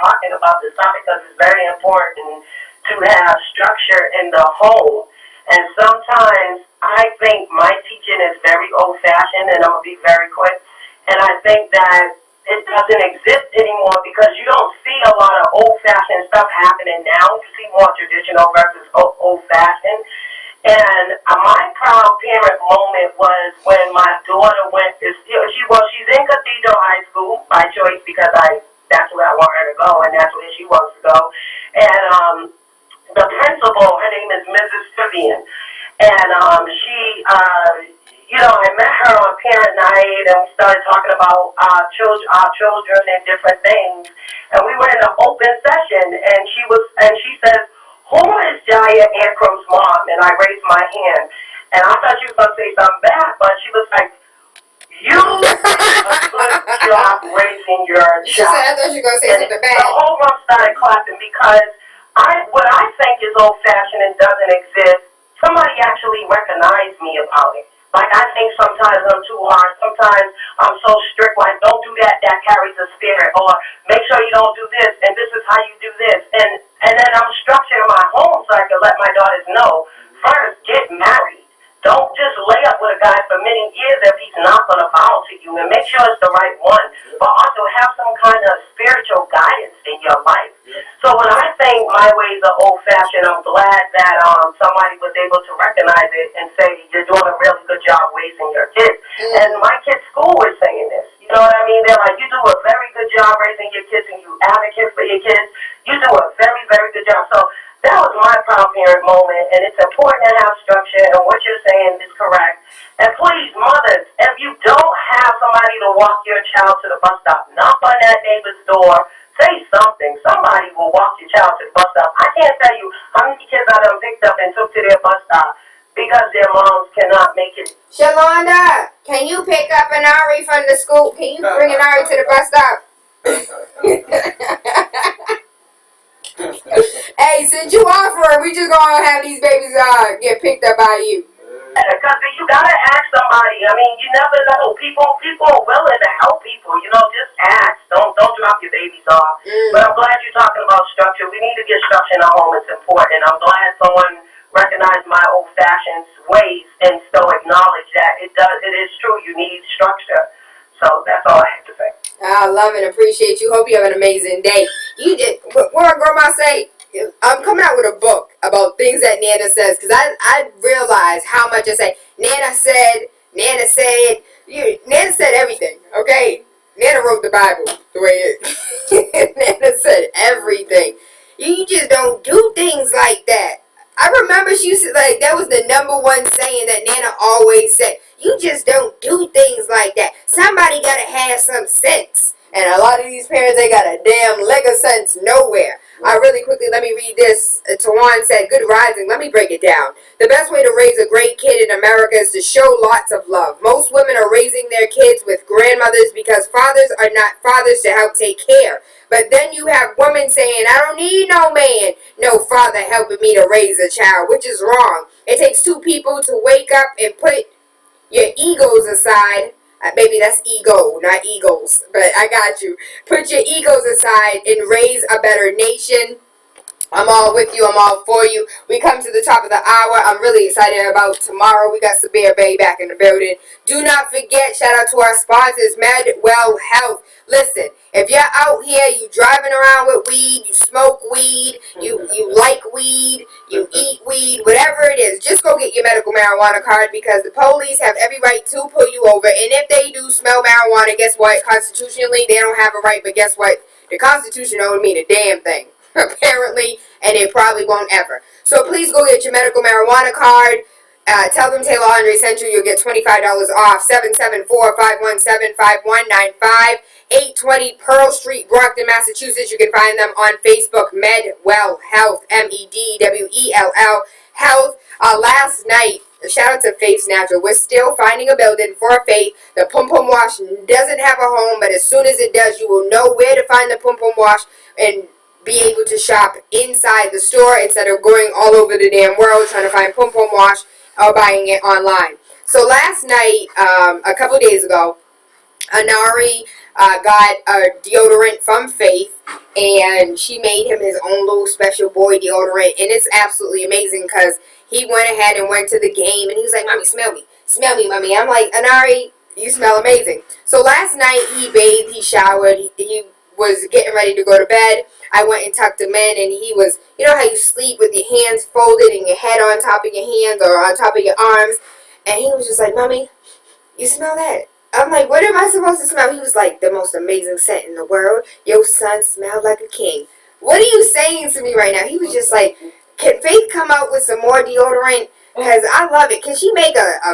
talking about this topic because it's very important to have structure in the home. And sometimes I think my teaching is very old-fashioned, and I'm going to be very quick. And I think that it doesn't exist anymore because you don't see a lot of old-fashioned stuff happening now. You see more traditional versus old-fashioned. And my proud parent moment was when my daughter went to she's in Cathedral High School by choice because that's where I want her to go and that's where she wants to go. And the principal, her name is Mrs. Vivian, and she I met her on parent night and we started talking about our children and different things. And we were in an open session and she says, who is Jaya Ancrum's mom? And I raised my hand. And I thought she was going to say something bad, but she was like, you did a good job raising your child. She said, I thought you were going to say something bad. The whole room started clapping because what I think is old-fashioned and doesn't exist, somebody actually recognized me about it. Like, I think sometimes I'm too hard. Sometimes I'm so strict, like, don't do that, that carries a spirit. Or make sure you don't do this, and this is how you do this. And then I'm structuring my home so I can let my daughters know, first, get married. Don't just lay up with a guy for many years if he's not going to bow to you. And make sure it's the right one. But also have some kind of spiritual guidance in your life. So when I think my ways are old-fashioned, I'm glad that somebody was able to recognize it and say, you're doing a really good job raising your kids. And my kids' school was saying this. You know what I mean? They're like, you do a very good job raising your kids and you advocate for your kids. You do a very, very good job. So that was my proud parent moment, and it's important to have structure, and what you're saying is correct. And please, mothers, if you don't have somebody to walk your child to the bus stop, knock on that neighbor's door, say something. Somebody will walk your child to the bus stop. I can't tell you how many kids I done picked up and took to their bus stop because their moms cannot make it. Shalonda, can you pick up an Ari from the school? Can you bring an Ari to the bus stop? Hey, since you offering, we just gonna have these babies get picked up by you. Because you gotta ask somebody. I mean, you never know. People are willing to help people. Just ask. Don't drop your babies off. But I'm glad you're talking about structure. We need to get structure in our home. It's important. I'm glad someone recognized my old-fashioned ways and still acknowledge that it is true. You need structure. So that's all I have to say. I love and appreciate you. Hope you have an amazing day. What grandma say? I'm coming out with a book about things that Nana says because I realize how much I say. Nana said everything. Okay, Nana wrote the Bible the way it. Nana said everything. You just don't do things like that. I remember she used to, that was the number one saying that Nana always said. You just don't do things like that. Somebody gotta have some sense. And a lot of these parents, they got a damn leg of sense nowhere. Really quickly, let me read this. Tawan said, good rising. Let me break it down. The best way to raise a great kid in America is to show lots of love. Most women are raising their kids with grandmothers because fathers are not fathers to help take care. But then you have women saying, I don't need no man, no father helping me to raise a child, which is wrong. It takes two people to wake up and put your egos aside. Baby, that's ego, not eagles. But I got you. Put your egos aside and raise a better nation. I'm all with you. I'm all for you. We come to the top of the hour. I'm really excited about tomorrow. We got Sabir Bay back in the building. Do not forget, shout out to our sponsors, Medwell Health. Listen, if you're out here, you driving around with weed, you smoke weed, you like weed, you eat weed, whatever it is, just go get your medical marijuana card, because the police have every right to pull you over. And if they do smell marijuana, guess what? Constitutionally, they don't have a right, but guess what? The Constitution don't mean a damn thing. Apparently, and it probably won't ever. So please go get your medical marijuana card. Tell them TaylaAndre sent you. You'll get $25 off. 774-517-5195. 820 Pearl Street, Brockton, Massachusetts. You can find them on Facebook. Medwell Health. MEDWELL Health. Last night, shout out to Faith's Natural. We're still finding a building for Faith. The Pum Pum Wash doesn't have a home, but as soon as it does, you will know where to find the Pum Pum Wash and be able to shop inside the store instead of going all over the damn world trying to find Pum Pum Wash or buying it online. So last night, a couple days ago, Anari got a deodorant from Faith, and she made him his own little special boy deodorant, and it's absolutely amazing because he went ahead and went to the game, and he was like, "Mommy, smell me. Smell me, Mommy." I'm like, "Anari, you smell amazing." So last night, he bathed, he showered, he was getting ready to go to bed. I went and tucked him in, and he was, you know how you sleep with your hands folded and your head on top of your hands or on top of your arms, and he was just like, "Mommy, you smell that?" I'm like, "What am I supposed to smell?" He was like, "The most amazing scent in the world. Your son smelled like a king." What are you saying to me right now? He was just like, "Can Faith come out with some more deodorant? Because I love it. Can she make a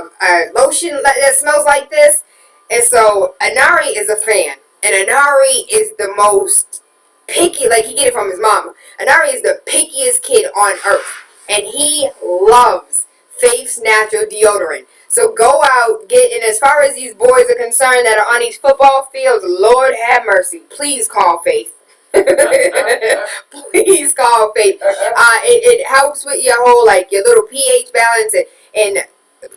lotion that smells like this?" And so Anari is a fan. And Anari is the most picky, like he get it from his mama. Anari is the pickiest kid on earth. And he loves Faith's Natural deodorant. So go out, get, and as far as these boys are concerned that are on these football fields, Lord have mercy. Please call Faith. Please call Faith. It helps with your whole, like, your little pH balance. And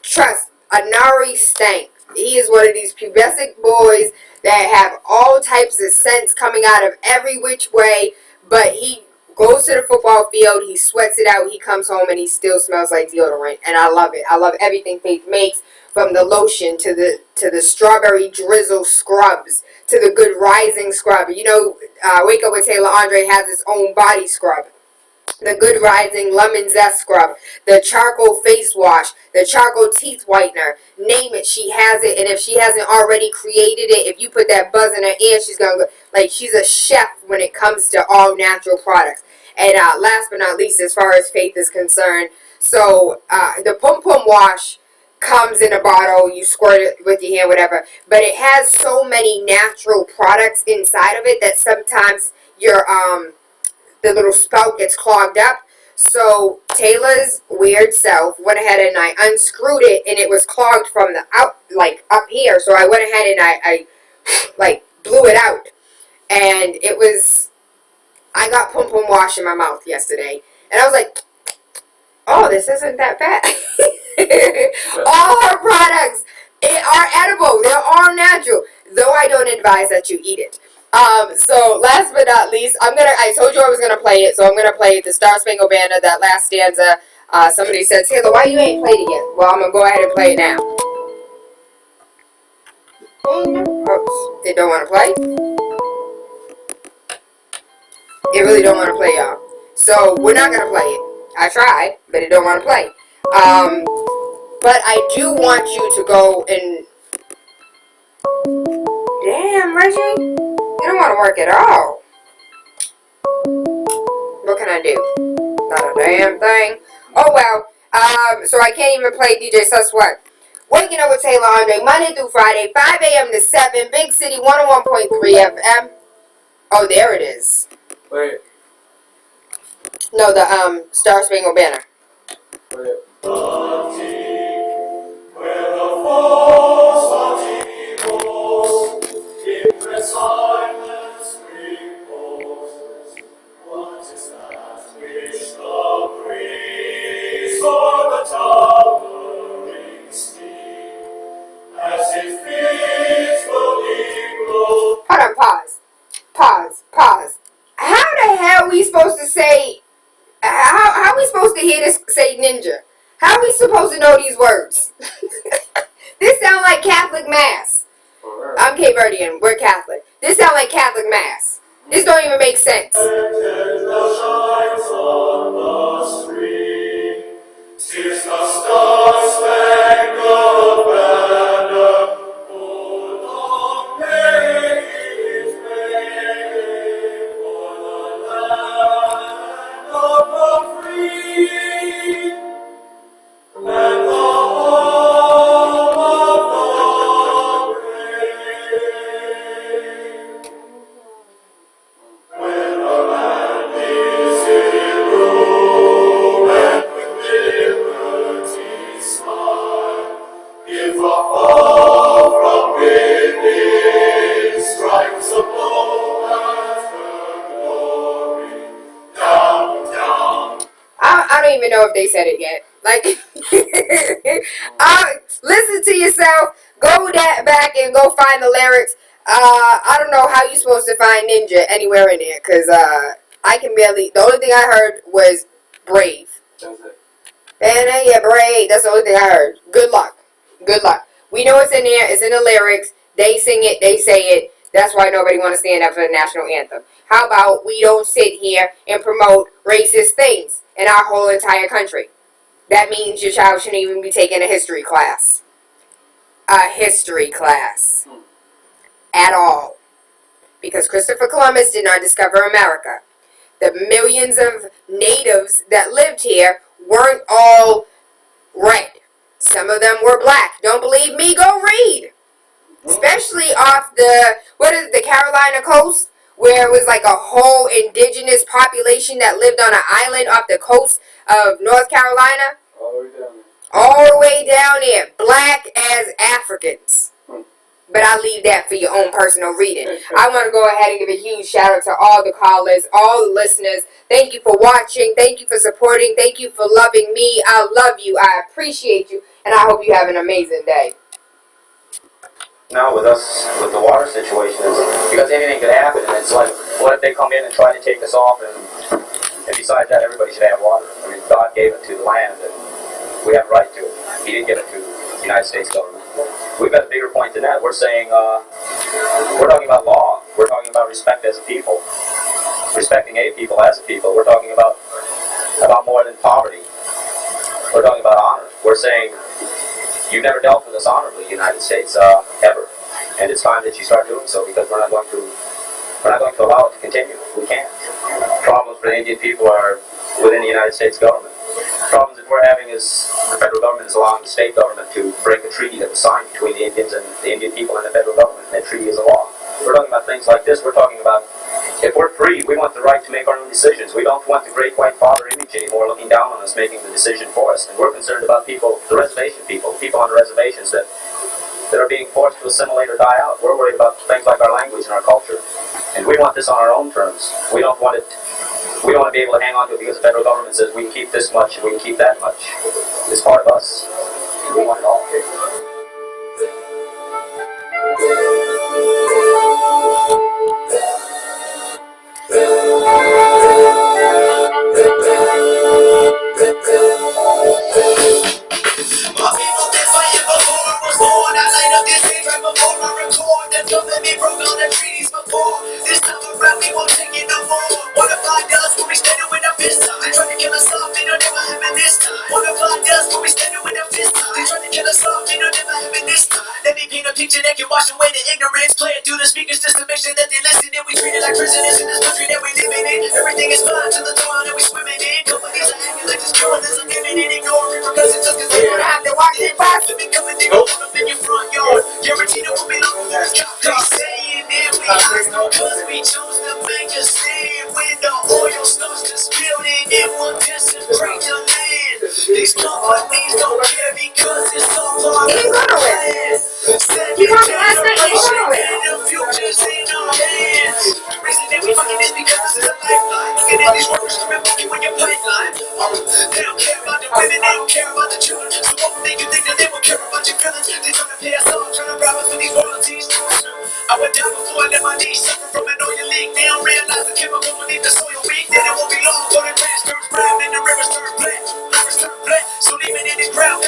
trust, Anari stank. He is one of these pubescent boys that have all types of scents coming out of every which way, but he goes to the football field, he sweats it out, he comes home, and he still smells like deodorant, and I love it. I love everything Faith makes, from the lotion to the strawberry drizzle scrubs to the good rising scrub. You know, Wake Up with TaylaAndre has its own body scrub. The Good Rising Lemon Zest Scrub, the Charcoal Face Wash, the Charcoal Teeth Whitener, name it, she has it. And if she hasn't already created it, if you put that buzz in her ear, she's going to go, like, she's a chef when it comes to all natural products. And last but not least, as far as Faith is concerned, so the Pum Pum Wash comes in a bottle, you squirt it with your hand, whatever, but it has so many natural products inside of it that sometimes your the little spout gets clogged up. So Tayla's weird self went ahead and I unscrewed it, and it was clogged from the out, like up here. So I went ahead and I like blew it out, and it was, I got Pum Pum Wash in my mouth yesterday, and I was like, "Oh, this isn't that bad." All her products are edible. They're all natural, though I don't advise that you eat it. So last but not least, I told you I was gonna play it, so I'm gonna play the Star Spangled Banner, that last stanza. Somebody said, "Taylor, why you ain't played it yet?" Well, I'm gonna go ahead and play it now. Oops, it don't wanna play? It really don't wanna play, y'all. So we're not gonna play it. I tried, but it don't wanna play. But I do want you to go and, damn, Reggie, you don't want to work at all. What can I do? Not a damn thing. Oh well. So I can't even play DJ Sus What. Waking Up with TaylaAndre, Monday through Friday, 5 a.m. to 7, Big City 101.3 FM. Oh, there it is. Wait. No, the Star Spangled Banner. Wait. Silence reposes. What is that which the breeze or the tide supposed to know these words? This sound like Catholic Mass. I'm Cape Verdean. We're Catholic. This sound like Catholic Mass. This don't even make sense. I don't even know if they said it yet. Like, listen to yourself. Go back and go find the lyrics. I don't know how you're supposed to find Ninja anywhere in there, because I can barely. The only thing I heard was brave. That's it. And yeah, brave. That's the only thing I heard. Good luck. Good luck. We know it's in there. It's in the lyrics. They sing it. They say it. That's why nobody want to stand up for the national anthem. How about we don't sit here and promote racist things in our whole entire country? That means your child shouldn't even be taking a history class. A history class. At all. Because Christopher Columbus did not discover America. The millions of natives that lived here weren't all red. Some of them were black. Don't believe me? Go read. Especially off the Carolina coast, where it was like a whole indigenous population that lived on an island off the coast of North Carolina. All the way down there. Black as Africans. But I'll leave that for your own personal reading. I want to go ahead and give a huge shout out to all the callers, all the listeners. Thank you for watching. Thank you for supporting. Thank you for loving me. I love you. I appreciate you. And I hope you have an amazing day. Now with us, with the water situation, is because anything could happen, and it's like, what if they come in and try to take us off, and besides that, everybody should have water. I mean, God gave it to the land, and we have a right to it. He didn't give it to the United States government. We've got a bigger point than that. We're saying, we're talking about law. We're talking about respect as a people. Respecting a people as a people. We're talking about more than poverty. We're talking about honor. We're saying, you've never dealt with us honorably, United States, ever. And it's time that you start doing so, because we're not going to allow it to continue. We can't. Problems for the Indian people are within the United States government. Problems that we're having is the federal government is allowing the state government to break a treaty that was signed between the Indians and the Indian people and the federal government. And that treaty is a law. We're talking about things like this. We're talking about, if we're free, we want the right to make our own decisions. We don't want the great white father image anymore looking down on us, making the decision for us. And we're concerned about people, the reservation people on the reservations that are being forced to assimilate or die out. We're worried about things like our language and our culture. And we want this on our own terms. We don't want it. We don't want to be able to hang on to it because the federal government says we can keep this much and we can keep that much. It's part of us. We want it all. My people been fighting before I was born. I light up this cigarette before I record. Them government me broke all the treaties before. This time around we won't take it no more. What if I does when we standing with a fist time? They try to kill us off, they don't never happen this time. What if I does when we standing with a fist time? They try to kill us off, they don't never happen this time. Let me paint a picture that can wash away the ignorance. Play it through the speakers just to make sure that they listen. And we treat it like prisoners in this country that we living in. Everything is fine till the dawn that we swimming in. Companies are acting like this journalism, giving it, ignoring repercussions just cause they don't have to watch it. Let me come and dig up in your front yard. Guaranteed it will be long as they saying that we hostile cause we chose to make a stand. When the oil starts to spill in, it will desecrate the land. These companies don't care because it's all part of the plan. Second generation and the future's in our hands. The reason that we fucking is because it's a lifeline. Looking at these workers coming fucking with your pipeline. They don't care about the women, they don't care about the children. So what would make you think that they would care about your feelings? They trying to pay us off, trying to rob us for these royalties. I would die before I let my knees suffer from an oil leak. They don't realize the chemical beneath the soil weak. Then it won't be long till the grass turns brown and the rivers turn black. Rivers turn black, so leave it in the ground.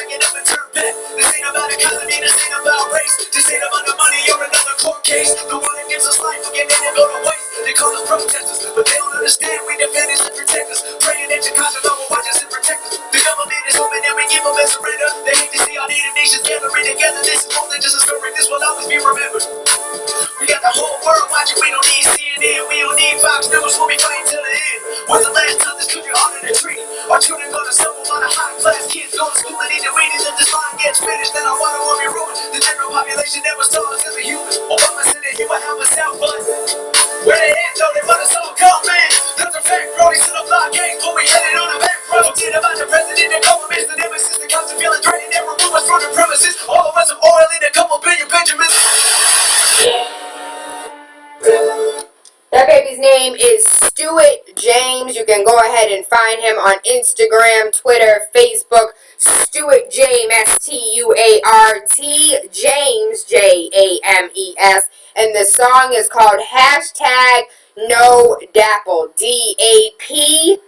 Too many to read it if this line gets finished, then our water will be ruined. The general population never saw us as a human. Obama said that he would help us out, but where they at though? They want us all come, man. That's a fact, bro. They still a blockade, but we headed on the back road. Did about the president and governments, the nemesis, the cops are feeling threatened and remove us from the premises. All of us have oil in a couple billion Benjamins. That baby's name is Stuart James. You can go ahead and find him on Instagram, Twitter, Facebook. Stuart James, S-T-U-A-R-T, James, J-A-M-E-S. And the song is called #NoDapple, D-A-P-L.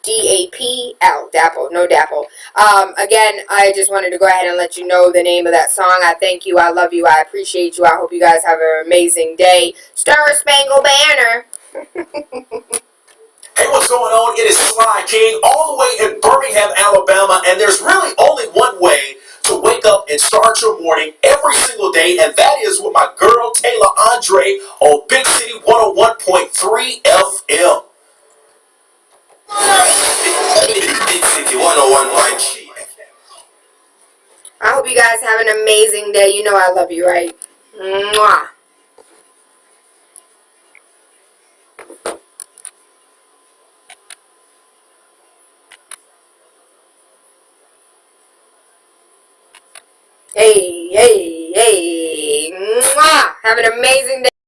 D-A-P-L, Dapple, no Dapple. Again, I just wanted to go ahead and let you know the name of that song. I thank you, I love you, I appreciate you. I hope you guys have an amazing day. Star Spangled Banner. Hey, what's going on? It is Sly King all the way in Birmingham, Alabama, and there's really only one way to wake up and start your morning every single day, and that is with my girl TaylaAndre on Big City 101.3 FM. Big City 101.3. I hope you guys have an amazing day. You know I love you, right? Mwah. Hey, hey, hey. Mwah. Have an amazing day.